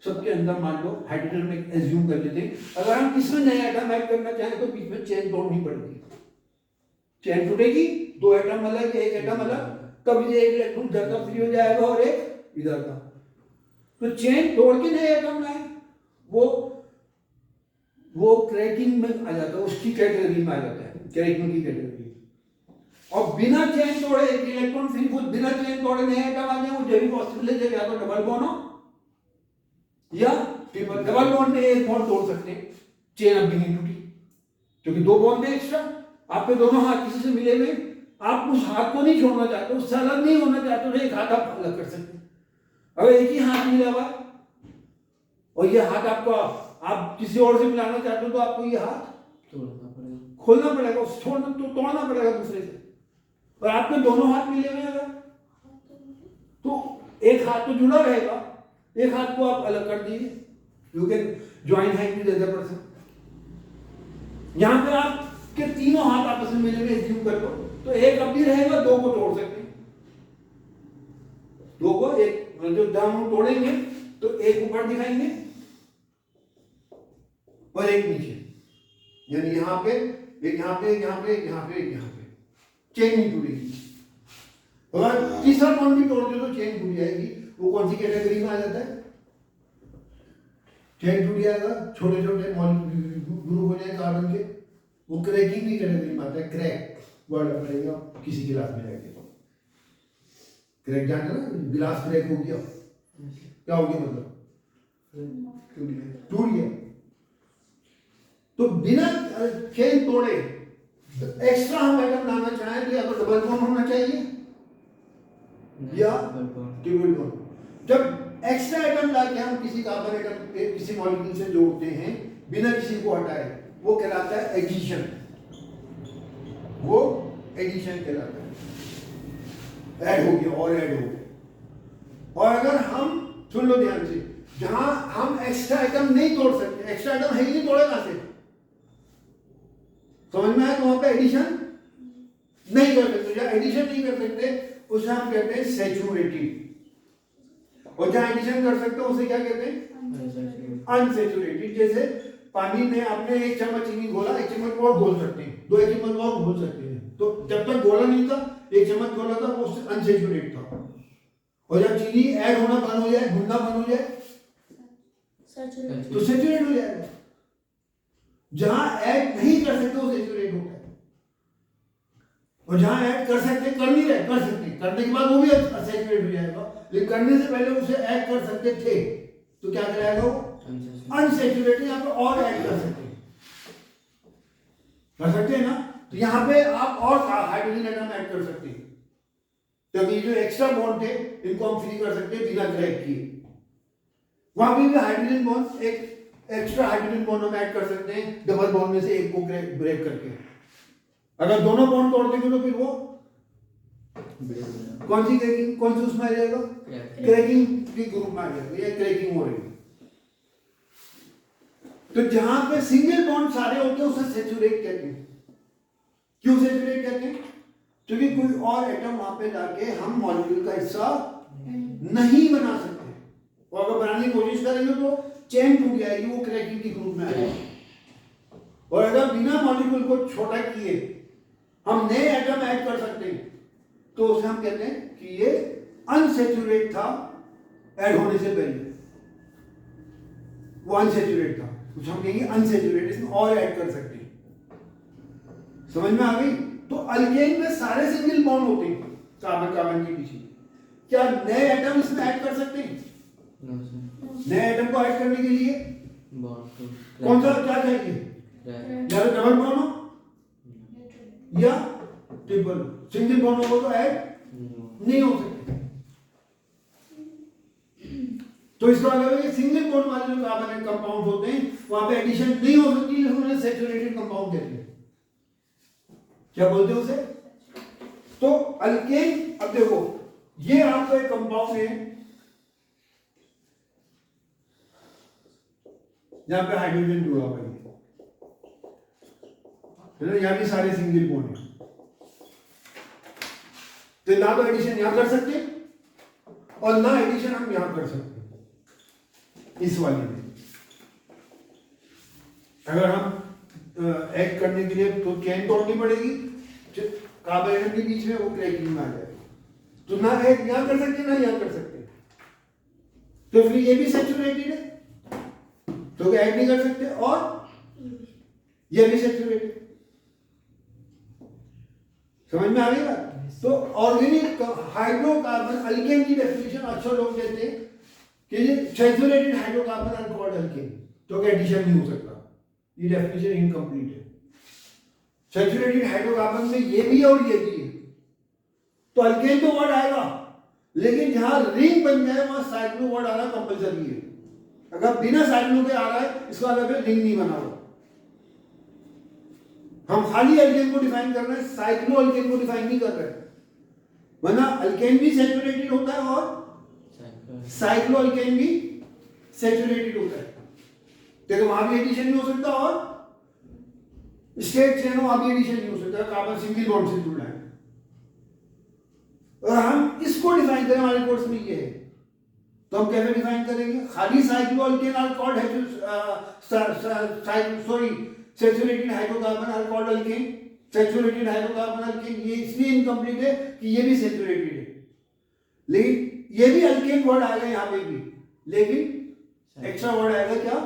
[SPEAKER 1] सबके अंदर, मान लो हाइड्रोजन में एज्यूम कर लेते हैं, अगर हम इसमें नए एटम ऐड करना चाहें तो बीच में चेन तोड़नी पड़ेगी, चेन टूटेगी, 2 एटम अलग, एक एटम अलग, तब ये एक इलेक्ट्रॉन इधर का फ्री हो जाएगा और एक इधर का। तो चेन तोड़ के नए एटम लाए, वो क्रैकिंग में आ जाता है, उसकी कैटेगरी में आ जाता है, क्रैकिंग की कैटेगरी। और बिना चेन तोड़े एक इलेक्ट्रॉन फ्री, बिना चेन तोड़े नए एटम आ जाए, वो जो भी पॉसिबल है, जब या तो डबल बॉन्ड हो या ट्रिपल। डबल बॉन्ड में एक बॉन्ड तोड़ सकते हैं, चेन अब भी नहीं टूटी, क्योंकि 2 बॉन्ड है एक्स्ट्रा, आपके दोनों हाथ किसी से मिले हुए, आप उस हाथ को नहीं छोड़ना चाहते, उससे अलग नहीं होना चाहते, तो एक हाथ आप अलग कर सकते हैं। अगर एक ही हाथ मिला हुआ और ये हाथ आपको, आप किसी और से मिलाना चाहते हो, तो आपको ये हाथ
[SPEAKER 2] तोड़ना पड़ेगा,
[SPEAKER 1] खोलना पड़ेगा, छोड़ना तो तोड़ना पड़ेगा दूसरे से। और आपके दोनों हाथ मिले हुए अगर, तो एक हाथ तो जुड़ा रहेगा, एक हाथ को आप अलग कर दीजिए, you can join hand with other person. यहां पे आपके तीनों हाथ आपस में मिले हुए एज्यूम कर लो, तो एक अब भी रहेगा, 2 को तोड़ सकते हैं, 2 को, एक जो दाम तोड़ेंगे तो एक ऊपर दिखाएंगे और एक नीचे, यानी यहां पे एक, यहां पे, यहां पे, यहां पे, यहां पे, चेन नहीं टूटेगी। अगर तीसरा बॉन्ड भी तोड़ दो तो चेन टूट जाएगी। वो कौन सी कैटेगरी में आ जाता है? चेन टूट जाएगा, छोटे छोटे ग्रुप हो जाए कार्बन के, वो क्रैकिंग की कैटेगरी में आता है। क्रैक वर्ड पड़ेगा किसी गिलास में जाके, क्रैक जानते ना, गिलास क्रैक हो गया, क्या हो गया मतलब? टूट गया। तो बिना चेन तोड़े एक्स्ट्रा हम आइटम लाना चाहें तो या तो डबल बॉन्ड होना चाहिए या ट्रिपल बॉन्ड। जब एक्स्ट्रा आइटम लाके हम किसी कार्बन आइटम पे किसी मॉलिक्यूल से जोड़ते हैं बिना किसी को हटाए, वो कहलाता है एडिशन, वो एडिशन कहलाता है। ऐड हो गया और ऐड हो गया। और अगर हम, सुन लो ध्यान से, जहां हम एक्स्ट्रा आइटम नहीं तोड़ सकते, एक्स्ट्रा आइटम है ही नहीं, तोड़े कहां से? समझ में आया? तो वहां पे एडिशन नहीं कर सकते। जहां एडिशन नहीं कर सकते उसे हम कहते हैं सैचुरेटेड, और जहां एडिशन कर सकते हैं उसे क्या कहते हैं? अनसैचुरेटेड। जैसे पानी में आपने 1 चम्मच चीनी घोला, 1 चम्मच और घोल सकते हैं, 2 चम्मच और घोल सकते हैं। तो जब तक घोला नहीं था, 1 चम्मच घोला था, वो अनसैचुरेटेड था। और जब चीनी ऐड होना बंद हो जाए, घुलना बंद हो जाए, तो सैचुरेट हो जाएगा। जहां ऐड नहीं कर सकते वो सैचुरेट होता है, और जहां ऐड कर सकते, कर नहीं रहे, कर सकते, करने के बाद वो भी सैचुरेट हो जाएगा। लेकिन करने से पहले उसे ऐड कर सकते थे तो क्या कराएगा? वो अनसैचुरेटेड, यहाँ पे और ऐड कर सकते हैं ना। तो यहाँ पे आप और हाइड्रोजन एटम ऐड कर सकते हैं, क्योंकि जो एक्स्ट्रा बॉन्ड थे इनको हम फ्री कर सकते हैं बिना क्रैक किए। वहां भी हाइड्रोजन बॉन्ड, एक एक्स्ट्रा हाइड्रोजन बॉन्ड हम ऐड कर सकते हैं डबल बॉन्ड में से एक को ब्रेक करके। अगर दोनों बॉन्ड तोड़ देंगे तो फिर वो कौन सी क्रैकिंग, कौन सी उसमें आ जाएगा? क्रैकिंग की ग्रुप में आ जाएगा, ये क्रैकिंग हो रही है। तो जहां पे सिंगल बॉन्ड सारे होते हैं उसे सैचुरेट कहते हैं। क्यों सैचुरेट कहते हैं? क्योंकि कोई और एटम वहां पे जाके हम मॉलिक्यूल का हिस्सा नहीं बना सकते, और अगर बनाने की कोशिश करेंगे तो चेन टूट जाएगी, वो क्रैकिंग के ग्रुप में आएगा। और अगर बिना मॉलिक्यूल को छोटा किए हम नए एटम ऐड कर सकते हैं तो उसे हम कहते हैं कि ये अनसैचुरेट था ऐड होने से पहले, वो अनसैचुरेट था, उसे हम कहेंगे अनसैचुरेट, इसमें और ऐड कर सकते हैं। समझ में आ गई? तो अल्केन में सारे सिंगल बॉन्ड होते हैं कार्बन कार्बन के पीछे। क्या नए एटम इसमें ऐड कर सकते हैं?
[SPEAKER 2] No, sir.
[SPEAKER 1] नए एटम को ऐड करने के लिए
[SPEAKER 2] Bond to
[SPEAKER 1] कौन सा क्या चाहिए?
[SPEAKER 2] crack.
[SPEAKER 1] या तो डबल बॉन्ड हो या ट्रिपल। सिंगल बॉन्ड हो तो ऐड
[SPEAKER 2] No.
[SPEAKER 1] नहीं हो सकते। तो इसका मतलब है कि सिंगल बॉन्ड वाले जो कार्बन कंपाउंड होते हैं वहां पे एडिशन नहीं हो सकती, इसलिए उन्हें सैचुरेटेड कंपाउंड कहते हैं। क्या बोलते हैं उसे? तो अल्केन, अब देखो ये आपका एक कंपाउंड है, यहां पे हाइड्रोजन जुड़ा हुआ है, यहां भी सारे सिंगल बॉन्ड है, तो ना तो एडिशन यहां कर सकते और ना एडिशन हम यहां कर सकते इस वाले में। अगर हम ऐड करने के लिए तो चेन तोड़नी पड़ेगी, कार्बन एटम के बीच में वो क्रैकिंग में आ जाएगा, तो ना ऐड यहां कर सकते ना यहां कर सकते, तो फिर ये भी सैचुरेटेड है तो ऐड नहीं कर सकते, और ये भी सैचुरेटेड। समझ में आ गई बात? तो ऑर्गेनिक हाइड्रोकार्बन अल्केन की डेफिनेशन अक्सर लोग देते हैं कि ये saturated hydrocarbon are called alkane, तो एडिशन नहीं हो सकता, ये डेफिनेशन इनकम्प्लीट है। सैचुरेटेड हाइड्रोकार्बन में ये भी है और ये भी है, तो अल्केन तो वर्ड आएगा, लेकिन जहां रिंग बन जाए वहां साइक्लो वर्ड आना कंपलसरी है। अगर बिना साइक्लो के आ रहा है इसका मतलब है रिंग नहीं बना हुआ। हम खाली अल्केन को डिफाइन कर रहे हैं, साइक्लो अल्केन को डिफाइन नहीं कर रहे हैं, वरना अल्केन भी सैचुरेटेड होता है और साइक्लो अल्केन भी सैचुरेटेड होता है, देखो वहां भी एडिशन नहीं हो सकता और स्ट्रेट चेन वहां भी एडिशन नहीं हो सकता, कार्बन सिंगल बॉन्ड से जुड़ा है। और हम इसको डिफाइन करें, हमारे कोर्स में ये है, तो हम कैसे डिफाइन करेंगे? खाली cycloalkane are called saturated hydrocarbon are called alkane, saturated hydrocarbon alkane, ये इसलिए इनकम्प्लीट है कि ये भी सैचुरेटेड है, लेकिन ये भी अल्केन वर्ड आएगा यहाँ पे भी, लेकिन एक्स्ट्रा वर्ड आएगा क्या?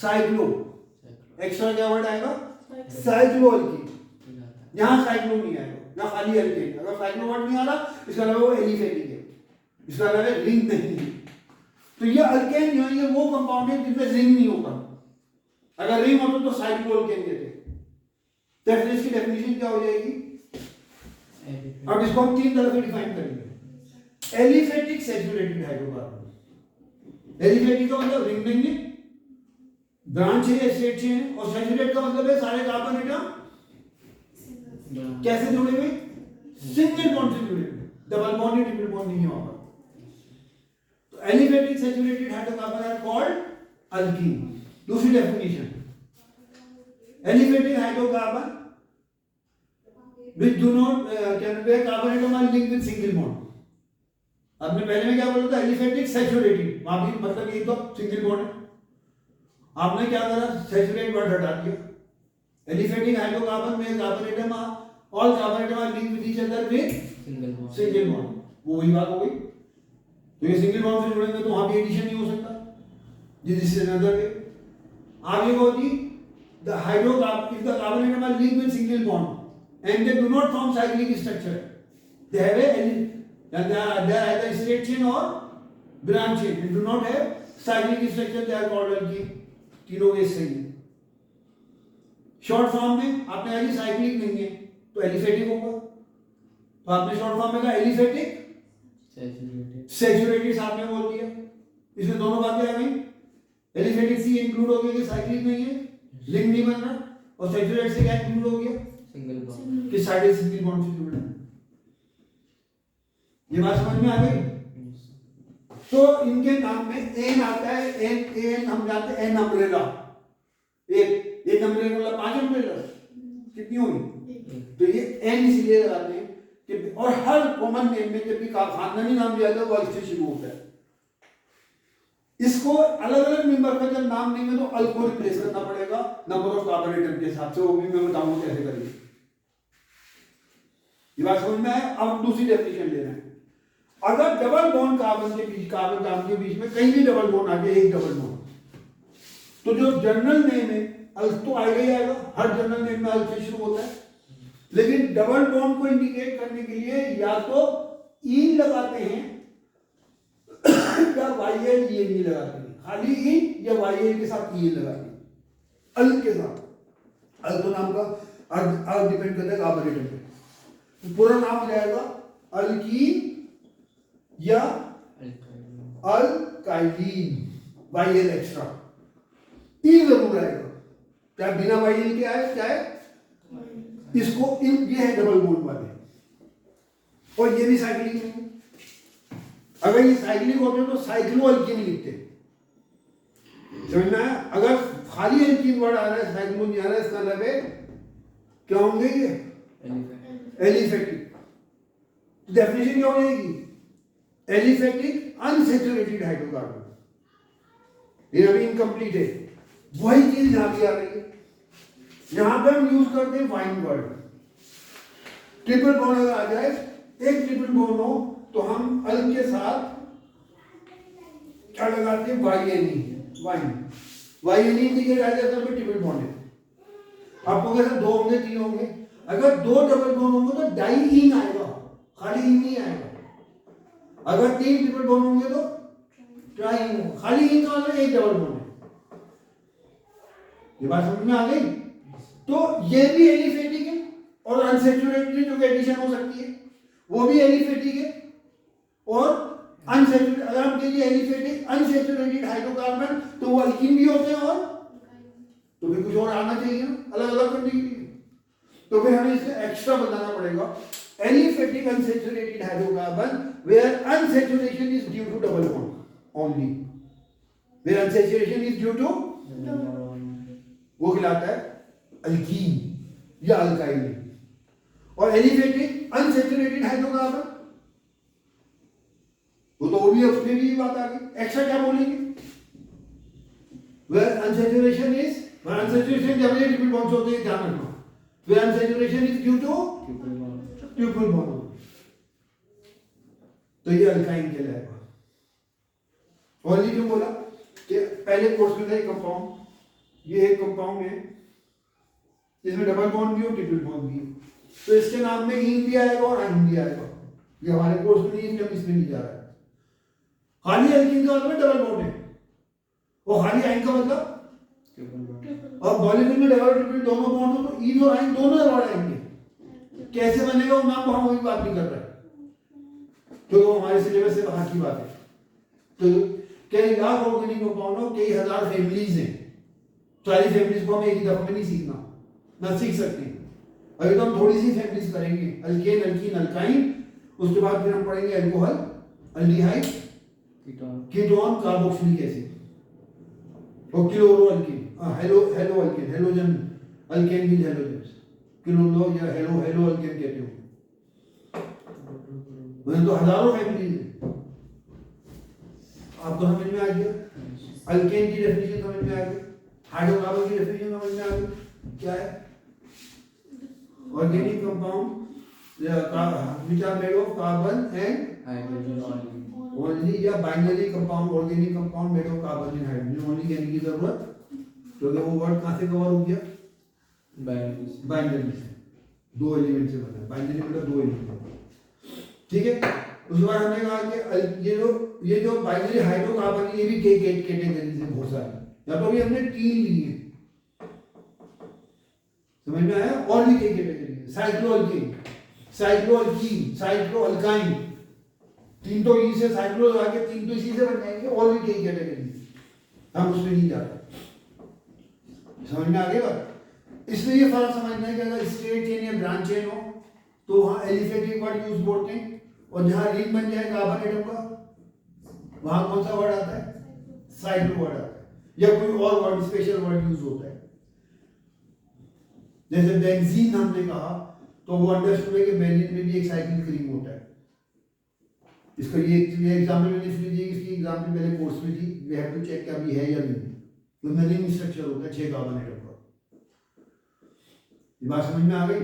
[SPEAKER 1] साइक्लो। एक्स्ट्रा क्या वर्ड आएगा? Cyclo alkane. यहाँ साइक्लो नहीं आएगा, यहाँ खाली अल्केन। अगर साइक्लो वर्ड नहीं आ रहा इसका मतलब वो एलिफेटिक है, इसका मतलब रिंग नहीं है। तो ये अल्केन जो है ये वो कंपाउंड है जिसमें रिंग नहीं होता, अगर रिंग होता तो साइक्लो अल्केन कहते। तो इसकी डेफिनेशन क्या हो जाएगी? अब इसको हम तीन तरह से डिफाइन करेंगे। एलिफेटिक सैचुरेटेड हाइड्रोकार्बन, एलिफेटिक का मतलब रिंग नहीं है, ब्रांच है, स्ट्रेट चेन है, और सैचुरेट का मतलब है सारे कार्बन एटम कैसे जुड़े हुए? सिंगल बॉन्ड से जुड़े हुए, डबल बॉन्ड या ट्रिपल बॉन्ड नहीं है वहां पर। तो aliphatic saturated hydrocarbon are called alkene. दूसरी definition, aliphatic hydrocarbon which do not where carbon atom are linked with single bond। आपने पहले में क्या बोला था? एलिफेटिक सैचुरेटेड, वहां भी मतलब ये तो सिंगल बॉन्ड है, आपने क्या करा? सैचुरेट वर्ड हटा दिया। एलिफेटिक हाइड्रोकार्बन में carbon atom all carbon atom are linked with each other with single bond, वो वही बात हो गई। तो ये सिंगल बॉन्ड से जुड़ेंगे तो वहां भी एडिशन नहीं हो सकता, दिस इज अनदर वे। आगे होती the hydrocarbon, if the carbon atom are linked with single bond and they do not form cyclic structure, they have they are either straight chain or branch chain, they do not have cyclic structure, they are called alkene। तीनों के सही है। Short form में आपने कहा कि cyclic नहीं है तो एलिफेटिक होगा, तो आपने शॉर्ट फॉर्म में कहा एलिफेटिक सैचुरेटेड साथ में बोल दिया, इसमें दोनों बातें आ गई। एलिफेटिक सी इंक्लूड हो गया कि साइक्लिक नहीं है, लिंक नहीं बन रहा, और सैचुरेटेड से क्या इंक्लूड हो गया कि साइड सिंगल बॉन्ड से जुड़े हैं। ये बात समझ में आ गई? तो इनके नाम में एन आता है, एन हम जानते हैं एन अम्ब्रेला, एक अम्ब्रेला का मतलब 5 अम्ब्रेला कितनी होगी? तो ये n इसलिए लगाते हैं कि और हर कॉमन नेम में जब भी खानदानी नाम दिया जाता है वो अल से शुरू होता है। इसको अलग अलग मेंबर का जब नाम देंगे तो अल को रिप्लेस करना पड़ेगा नंबर ऑफ कार्बन एटम के हिसाब से, वो भी मैं बताऊंगा कैसे करेंगे। ये बात समझ में आया? अब दूसरी डेफिनेशन ले रहे हैं। अगर डबल बॉन्ड कार्बन के बीच में कहीं भी डबल बॉन्ड आ जाए, एक डबल बॉन्ड, तो जो जनरल नेम है अल तो आएगा ही आएगा, हर जनरल नेम में अल से शुरू होता है। लेकिन डबल बॉन्ड को इंडिकेट करने के लिए या तो ईन लगाते हैं या वाईएल ये नहीं लगाते हैं, खाली ईन या वाईएल के साथ ये लगाते हैं, अल के साथ। अल तो नाम का अर्थ डिपेंड करता है कार्बन एटम पे, तो पूरा नाम हो जाएगा अल्कीन या अल्काइलीन, वाईएल एक्स्ट्रा, ई जरूर आएगा, क्या बिना वाईएल के आए क्या है? इसको इन ये है डबल बॉन्ड वाले, और ये भी साइक्लिक है। अगर ये साइक्लिक होते तो साइक्लो अल्कीन लिखते, समझ में आया? अगर खाली अल्कीन वर्ड आ रहा है, साइक्लो नहीं आ रहा है, इसका मतलब है क्या होंगे ये? एलिफेटिक। डेफिनेशन क्या हो जाएगी? Aliphatic unsaturated hydrocarbon. ये अभी इनकम्प्लीट है, वही चीज यहां भी आ रही है। यहां पे हम यूज करते हैं वाइन वर्ड। ट्रिपल बॉन्ड अगर आ जाए, एक ट्रिपल बॉन्ड हो तो हम अल के साथ क्या लगाते हैं? वाईएनई, वाइन। वाईएनई इंडिकेट आ जाता है ट्रिपल बॉन्ड है। आपको कैसे 2 होंगे 3 होंगे? अगर 2 डबल बॉन्ड होंगे तो डाई इन आएगा, खाली इन नहीं आएगा। अगर 3 ट्रिपल बॉन्ड होंगे तो ट्राई इन होगा, खाली इन का मतलब एक डबल बॉन्ड है। ये बात समझ में आ गई? तो ये भी एलिफेटिक है, और अनसैचुरेटेड जो एडिशन हो सकती है वो भी एलिफेटिक है, और अनसैचुरेटेड, अगर हम कहेंगे एलिफेटिक अनसैचुरेटेड हाइड्रोकार्बन तो वो अल्कीन भी होते हैं, और तो फिर कुछ और आना चाहिए ना अलग अलग करने के लिए, तो फिर हमें इससे एक्स्ट्रा बताना पड़ेगा aliphatic unsaturated hydrocarbon where unsaturation is due to double bond only, where unsaturation is due to वो खिलाता है अल्कीन या अल्काइल। और एलिफेटिक अनसैचुरेटेड हाइड्रोकार्बन वो भी उसमें भी बात आ गई। एक्स्ट्रा क्या बोलेंगे? वेयर अनसैचुरेशन इज, अनसैचुरेशन जब ये ट्रिपल बॉन्ड्स होते हैं ध्यान रखना, where unsaturation is due to triple bond, तो ये अल्काइन कहलाएगा। और ये जो बोला कि पहले कोर्स में था एक कंपाउंड, ये एक कंपाउंड है इसमें डबल बॉन्ड भी हो ट्रिपल बॉन्ड भी, तो इसके नाम में इन भी आएगा और आइन भी आएगा। ये हमारे कोर्स में नहीं, इसमें नहीं जा रहा है। खाली अल्कीन का मतलब डबल बॉन्ड है, और खाली आइन का मतलब, और मॉलिक्यूल में डबल ट्रिपल दोनों बॉन्ड हो तो इन और आइन दोनों वर्ड आएंगे। कैसे बनेगा वो नाम हम वही बात नहीं कर रहे, तो वो हमारे सिलेबस से बाहर की बात है। तो कई लाख ऑर्गेनिक कंपाउंड हो, कई हजार फैमिलीज हैं, सारी फैमिलीज को हमें एक ही दफा में नहीं सीखना, ना सीख सकते हैं। अभी तो हम थोड़ी सी फैमिलीज करेंगे, अल्केन, अल्कीन, अल्काइन, उसके बाद फिर हम पढ़ेंगे alcohol, aldehyde, ketone, carboxylic acid और chloro alkene, halo alkane, halogen alkane mean halogens, chloro या हेलो अल्केन कहते हो। तो हजारों फैमिलीज हैं। आपको समझ में आ गया? अल्केन की डेफिनेशन समझ में आ गई, हाइड्रोकार्बन की डेफिनेशन समझ में आ गई, क्या है? Organic compound which are made of carbon and
[SPEAKER 2] hydrogen
[SPEAKER 1] only, या binary compound, organic compound made of carbon and hydrogen only कहने की जरूरत, क्योंकि वो वर्ड कहां से कवर हो गया? बाइनरी से, 2 एलिमेंट से बना है, बाइनरी मतलब 2 एलिमेंट, ठीक है। उसके बाद हमने कहा कि ये जो बाइनरी हाइड्रोकार्बन है, ये भी कैटेगरी से बहुत सारे, या तो अभी हमने 3 ली है, समझ में आया? और भी कई कैटेगरी है, साइक्लोअल्कीन, साइक्लोअल्कीन, साइक्लोअल्काइन, 3 तो ई से साइक्लो लगा के 3 तो इसी से बन जाएंगे, और भी कई कैटेगरी, हम उसमें नहीं जा रहे, समझ में आ गई बात? इसमें ये फर्क समझना है कि अगर स्ट्रेट चेन या ब्रांच चेन हो तो वहां एलिफेटिक वर्ड यूज बोलते हैं, और जहां रिंग बन जाए कार्बन एटम का वहां कौन सा वर्ड आता है? साइक्लो वर्ड आता है, या कोई और वर्ड स्पेशल वर्ड यूज होता है, जैसे बेंजीन हमने कहा तो वो अंडरस्टूड है कि बेंजीन में भी एक साइक्लिक रिंग होता है। इसका ये एग्जाम्पल मैंने इसलिए दी, इसकी एग्जाम्पल पहले कोर्स में थी, वी हैव टू चेक कि अभी है या नहीं। तो में रिंग स्ट्रक्चर होता है 6 कार्बन एटम का। ये बात समझ में आ गई?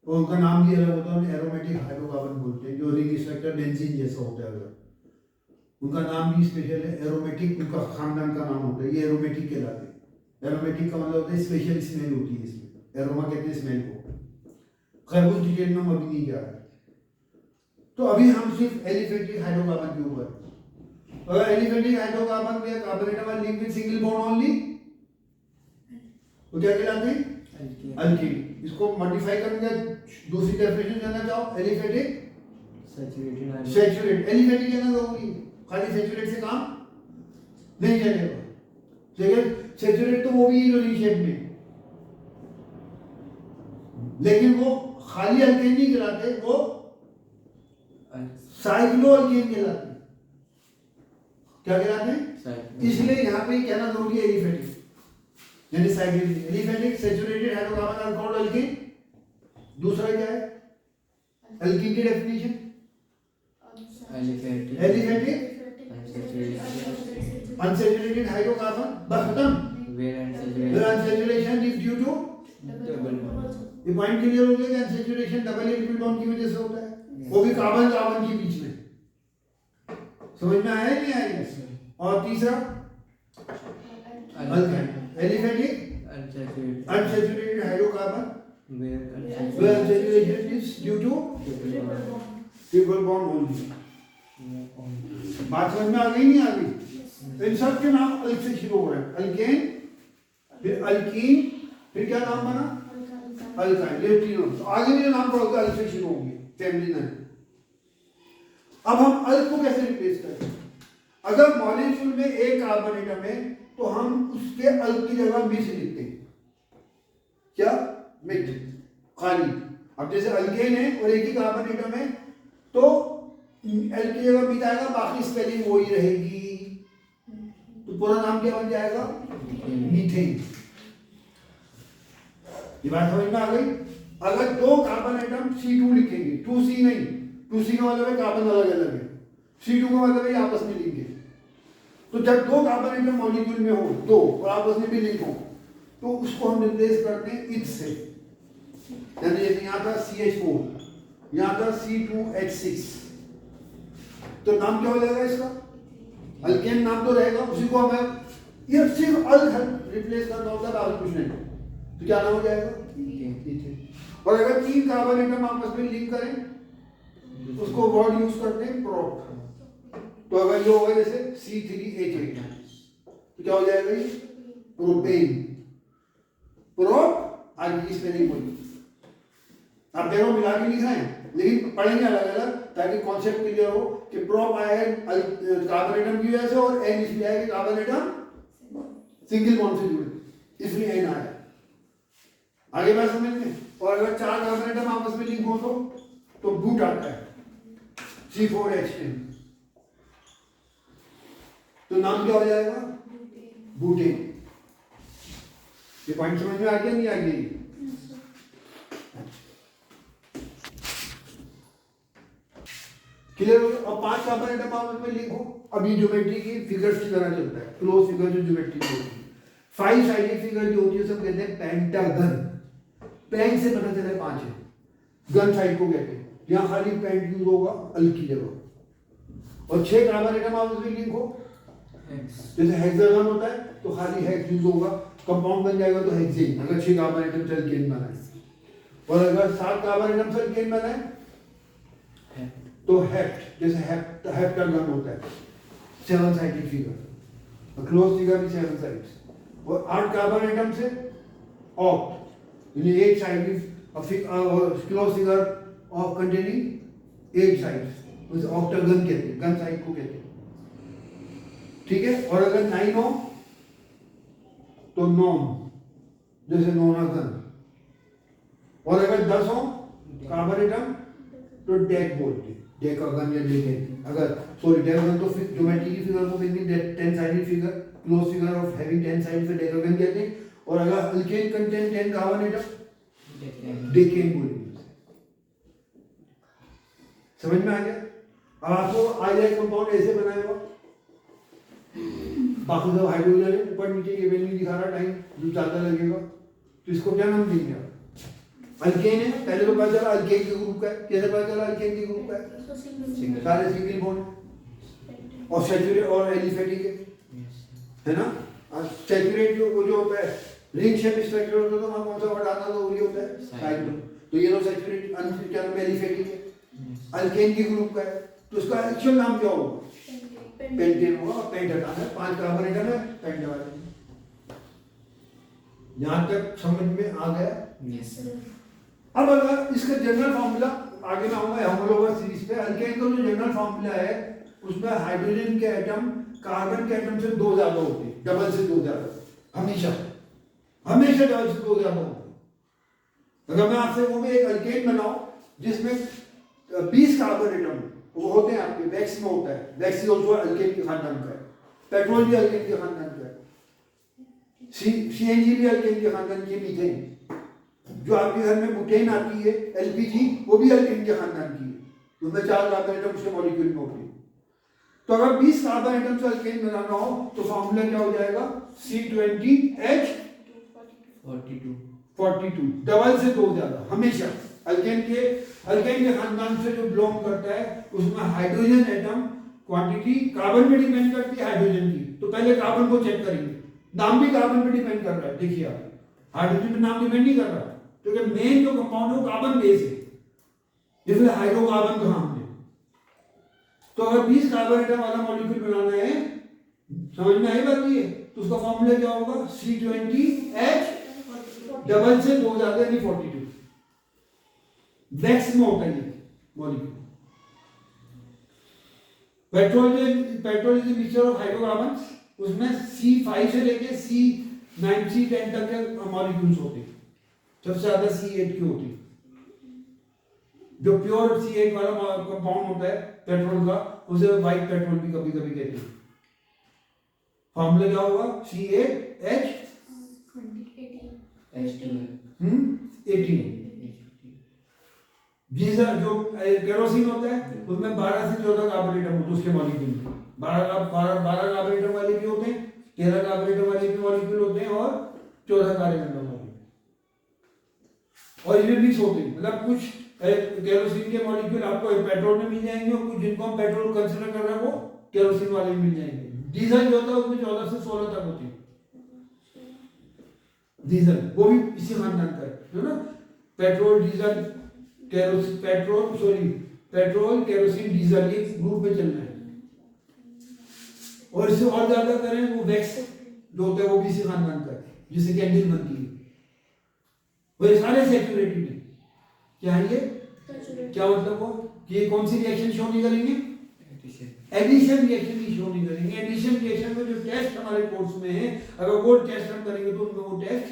[SPEAKER 1] तो उनका नाम भी अलग होता है, एरोमेटिक हाइड्रोकार्बन बोलते हैं, जो रिंग स्ट्रक्चर बेंजीन जैसा होता है। अगर उनका नाम भी स्पेशल है, एरोमेटिक उनका खानदान का नाम होता है, ये एरोमेटिक कहलाते हैं। एरोमेटिक का मतलब होता है स्पेशल स्मेल होती है इसमें, एरोमा कहते हैं स्मेल को। खैर उस डिटेल में हम अभी नहीं जा रहे। तो अभी हम सिर्फ एलिफेटिक हाइड्रोकार्बन के ऊपर, अगर एलिफेटिक हाइड्रोकार्बन में carbon atom are linked with single bond only तो क्या कहलाते हैं? अल्कीन। इसको मॉडिफाई करने दूसरी डेफिनेशन देना चाहो, एलिफेटिक सैचुरेट। एलिफेटिक कहना जरूरी है, खाली सैचुरेट से काम नहीं चलेगा। लेकिन सैचुरेट तो वो भी है जो रिंग शेप में, लेकिन वो खाली अल्केन नहीं कहलाते, वो साइक्लो अल्केन कहलाते हैं। क्या कहलाते हैं? इसलिए यहाँ पे कहना जरूरी है एलिफेटिक यानी cyclic. Aliphatic saturated hydrocarbon are called alkane. दूसरा क्या है अल्कीन की डेफिनेशन? एलिफेटिक अनसैचुरेटेड हाइड्रोकार्बन, बस खत्म। Where unsaturation is due to, ये पॉइंट क्लियर हो गया कि अनसैचुरेशन डबल लिपिड बॉन्ड की वजह से होता है, वो भी कार्बन कार्बन के बीच में। समझ में आया नहीं आया? और तीसरा aliphatic unsaturated hydrocarbon where unsaturation is due to triple bond only. बात समझ में आ गई नहीं आ गई? इन सब के नाम अलग से शुरू हो रहे हैं, अल्केन, फिर अल्कीन, फिर क्या नाम बना? अल्काइन, लेफ्टिनोन। तो आगे मेरे नाम पढ़ोगे अलग से शुरू होंगे, फैमिली नाम। अब हम अल्क को कैसे रिप्लेस करें? अगर मॉलिक्यूल में एक कार्बन एटम है तो हम उसके अल्क की जगह मिस लिखते हैं। क्या? मिट, खाली। अब जैसे अल्केन है और एक ही कार्बन एटम है तो एल की जगह मिट आएगा, बाकी स्पेलिंग वही रहेगी, तो पूरा नाम क्या बन जाएगा? मीथेन। ये बात समझ में आ गई? अगर दो कार्बन एटम C2 लिखेंगे, 2C नहीं, 2C का मतलब है कार्बन अलग अलग है, C2 का मतलब है आपस में लिंक है। तो जब दो कार्बन एटम मॉलिक्यूल में हो, दो और आपस में भी लिंक हो, तो उसको हम रिप्लेस करते हैं इच से। यानी जैसे यहाँ था CH4, यहाँ था C2H6, तो नाम क्या हो जाएगा इसका? अल्केन नाम तो रहेगा, उसी को हमें ये सिर्फ अल्क रिप्लेस करना होता है, बाकी कुछ नहीं। तो क्या नाम हो जाएगा? मीथेन। और अगर तीन कार्बन एटम आपस में लिंक करें उसको वर्ड यूज करते हैं प्रोप। तो अगर ये होगा जैसे C3H8 तो क्या हो जाएगा ये? प्रोपेन। प्रोप आगे की स्पेलिंग बोलिए। आप देखो मिला के लिख रहे हैं लेकिन पढ़ेंगे अलग अलग ताकि कॉन्सेप्ट क्लियर हो कि प्रोप आया है कार्बन एटम की वजह से और एन इसलिए आया कि कार्बन एटम सिंगल बॉन्ड से जुड़े, इसलिए एन आया। आगे बात समझ में? और अगर चार कार्बन एटम आपस में लिंक हो तो बूट आता है C4H10, तो नाम क्या हो जाएगा? बूटेन। ये पॉइंट समझ में आ गया नहीं आ गया? क्लियर हो गया? और पांच कार्बन एटम आपस में लिंक हो, अब ये ज्योमेट्री की फिगर्स की तरह चलता है, क्लोज फिगर जो ज्योमेट्री की होती है। 5 साइडेड फिगर जो होती है सब कहते हैं पेंटागन। पेंट से पता चला 5 है, गन साइड को कहते हैं। यहाँ खाली पेंट यूज होगा अल्क की जगह। और 6 कार्बन एटम आपस में लिंक हो, जैसे हेक्सागन होता है तो खाली हेक्स यूज होगा, कंपाउंड बन जाएगा तो हेक्सेन, अगर 6 कार्बन एटम से अल्केन बना है। और अगर 7 कार्बन एटम से अल्केन बना है तो हेप्ट, जैसे हेप्टागन होता है 7 साइडेड फिगर, क्लोज फिगर भी 7 साइड्स। और 8 कार्बन एटम से ऑक्ट, यानी 8 sided close figure of containing 8 sides, उसे ऑक्टागन कहते हैं, गन साइड को कहते हैं। ठीक है? और अगर 9 हो तो नॉन, जैसे नोनागन। और अगर 10 हो कार्बन एटम तो डेक बोलते हैं, डेकागन या डेकेन। अगर सॉरी डेकागन तो ज्योमेट्री की फिगर को 10 sided figure, close figure of having 10 sides से डेकागन कहते हैं। और अगर alkane contain 10 carbon atom decane बोलेंगे उसे। समझ में आ गया? अब आपको आ जाए कंपाउंड ऐसे बनाया हुआ, बाकी सब हाइड्रोजन है, ऊपर नीचे ये वैल्यू दिखा रहा टाइम जो ज़्यादा लगेगा, तो इसको क्या नाम देंगे आप? अल्केन है, पहले तो पता चला अल्केन के ग्रुप का है, कैसे पता चला अल्केन के ग्रुप का है? सारे सिंगल बॉन्ड और सैचुरेट और एलिफेटिक है ना? सैचुरेट जो वो जो होता है रिंग शेप स्ट्रक्चर होता है, तो वहाँ कौन सा वर्ड आता है? तो वही होता है साइक्लो। तो ये तो सैचुरेट अनसैचुरेटेड एलिफेटिक है, अल्केन के ग्रुप का है, तो उसका एक्चुअल नाम क्या होगा? पेंटेन होगा। और पेंट हटाना है, 5 कार्बन एटम है, पेंट लगा देंगे। यहाँ तक समझ में आ गया?
[SPEAKER 2] Yes sir.
[SPEAKER 1] अब अगर इसका जनरल फॉर्मूला आगे मैं आऊंगा होमोलोगस सीरीज पे, अल्केन का जो जनरल फॉर्मूला है उसमें हाइड्रोजन के एटम कार्बन के एटम से 2 ज्यादा होते हैं, डबल से 2 ज्यादा, हमेशा हमेशा डबल से 2 ज्यादा होते हैं। अगर मैं आपसे वो भी एक अल्केन बनाऊं जिसमें 20 कार्बन एटम वो होते हैं, आपके वैक्स में होता है, वैक्स ऑल्सो अल्केन के खानदान का है, पेट्रोल भी अल्केन के खानदान का है, सीएनजी भी अल्केन के खानदान की, मीथेन जो आपके घर में बुटेन आती है एलपीजी वो भी अल्केन के खानदान की है, उसमें 4 कार्बन एटम उसके मॉलिक्यूल में होते हैं। तो अगर 20 कार्बन एटम से अल्केन बनाना हो तो फॉर्मूला क्या हो जाएगा? C20H42 डबल से 2 ज्यादा, हमेशा अल्केन के खानदान से जो बिलोंग करता है उसमें हाइड्रोजन एटम क्वांटिटी कार्बन पे डिपेंड करती है हाइड्रोजन की, तो पहले कार्बन को चेक करेंगे, नाम भी कार्बन पे डिपेंड कर रहा है। देखिए आप हाइड्रोजन पे नाम डिपेंड नहीं कर रहा, क्योंकि मेन जो कंपाउंड है वो कार्बन बेस है, इसलिए हाइड्रोकार्बन कहा हमने। तो अगर 20 कार्बन एटम वाला मॉलिक्यूल बनाना है, समझ में आई बात? ये तो उसका फॉर्मूला क्या होगा? C20H डबल से 2 ज्यादा यानी 42 वैक्स में होता है ये molecule. Petrol is mixture of hydrocarbons, उसमें C5 से लेके C9 C10 तक के मॉलिक्यूल्स होते हैं, सबसे ज्यादा C8 के होते हैं। जो प्योर C8 वाला कंपाउंड होता है पेट्रोल का, उसे व्हाइट पेट्रोल भी कभी कभी कहते हैं। फॉर्मूला क्या होगा? C8H 18। डीजल जो केरोसिन होता है उसमें 12 से 14 कार्बन एटम होते हैं उसके मॉलिक्यूल में, 12 कार्बन एटम वाले भी होते हैं, 13 कार्बन एटम वाले भी मॉलिक्यूल होते हैं और 14 कार्बन एटम वाले, और ये मिक्स होते हैं। मतलब कुछ केरोसिन के मॉलिक्यूल आपको पेट्रोल में मिल जाएंगे और कुछ जिनको हम पेट्रोल कंसीडर कर रहे हैं वो केरोसिन वाले भी मिल जाएंगे। डीजल जो होता है उसमें 14 से 16 तक होती है डीजल, वो भी इसी खानदान का है ना। Petrol diesel petrol kerosene diesel ये ग्रुप में चलना है। और इससे और ज्यादा करें वो वैक्स जो होता है वो भी इसी खानदान का है, जिससे कैंडल बनती है। वो सारे सैचुरेटेड है। क्या है ये? क्या मतलब वो कि ये कौन सी रिएक्शन शो नहीं करेंगे? एडिशन रिएक्शन ही शो नहीं करेंगे। एडिशन रिएक्शन में जो टेस्ट हमारे कोर्स में है, अगर वो टेस्ट हम करेंगे तो उनमें वो टेस्ट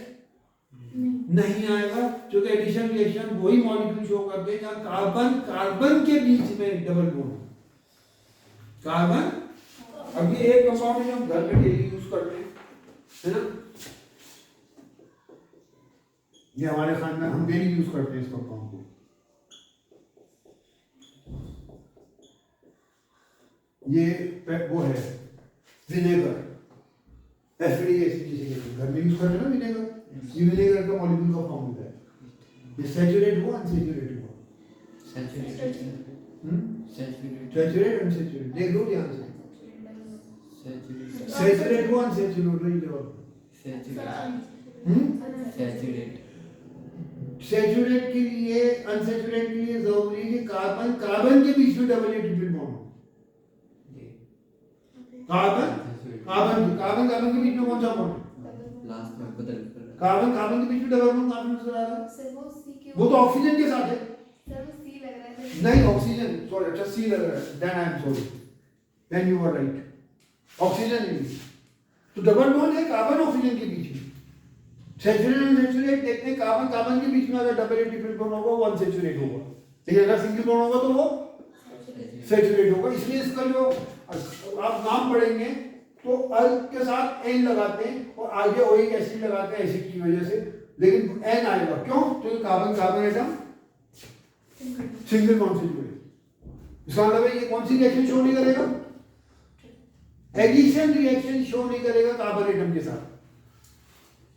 [SPEAKER 1] नहीं आएगा, क्योंकि एडिशन रिएक्शन वही मॉलिक्यूल शो करते हैं जहां कार्बन के बीच में डबल बॉन्ड कार्बन। अब ये एक कंपाउंड है जो हम घर में डेली यूज करते हैं, है ना, ये हमारे खानदान हम डेली यूज करते हैं इस कंपाउंड को। ये वो है विनेगर, एसिडिक एसिड जिसे कहते हैं, घर में यूज करते हैं ना विनेगर। ये विनेगर का मॉलिक्यूल का फॉर्म होता है। ये सैचुरेट हुआ अनसैचुरेट हुआ? सैचुरेट अनसैचुरेट देख लो ध्यान से। सैचुरेट हुआ अनसैचुरेट रही जवाब। सैचुरेट के लिए अनसैचुरेट के लिए जरूरी है कि कार्बन के बीच में डबल या ट्रिपल बॉन्ड हो। कार्बन के बीच में कौन सा बॉन्ड?
[SPEAKER 2] लास्ट में बदल कर
[SPEAKER 1] कार्बन के बीच में डबल बॉन्ड कहाँ नजर आ रहा है?
[SPEAKER 3] सर वो सी के
[SPEAKER 1] वो तो ऑक्सीजन के साथ है।
[SPEAKER 3] सर वो सी लग रहा है।
[SPEAKER 1] नहीं ऑक्सीजन, सॉरी, अच्छा सी लग रहा है, then I am sorry, then you are right, oxygen नहीं। तो डबल बॉन्ड है कार्बन ऑक्सीजन के बीच में। सैचुरेट अनसैचुरेट देखते हैं, कार्बन के बीच में अगर डबल या ट्रिपल बॉन्ड होगा वो अनसैचुरेट होगा, लेकिन अगर सिंगल बॉन्ड होगा तो वो सैचुरेट होगा। इसलिए इसका जो आप नाम पढ़ेंगे तो अल के साथ एन लगाते हैं और आगे ओइक एसिड लगाते हैं एसिड की वजह से, लेकिन एन आएगा क्यों? क्योंकि carbon carbon atom single bond से जुड़े। इसका मतलब है ये कौन सी रिएक्शन शो नहीं करेगा? एडिशन रिएक्शन शो नहीं करेगा कार्बन एटम के साथ।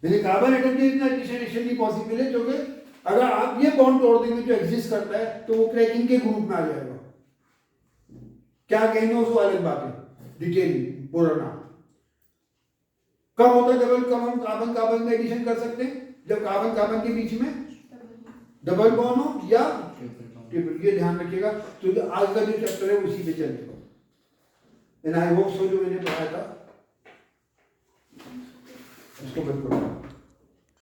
[SPEAKER 1] लेकिन कार्बन एटम के इतना एडिशन रिएक्शन नहीं पॉसिबल है, क्योंकि अगर आप ये बॉन्ड तोड़ देंगे जो एग्जिस्ट करता है तो वो क्रैकिंग के ग्रुप में आ जाएगा। क्या कहने उसको अलग बात है, डिटेल पूरा नाम। कब होता है डबल, कब हम कार्बन कार्बन में एडिशन कर सकते हैं? जब कार्बन कार्बन के बीच में डबल बॉन्ड हो या ट्रिपल। ये ध्यान रखिएगा, क्योंकि आज का जो चैप्टर है उसी पे चलेगा। एंड आई होप सो जो मैंने पढ़ाया था उसको मत पढ़ो।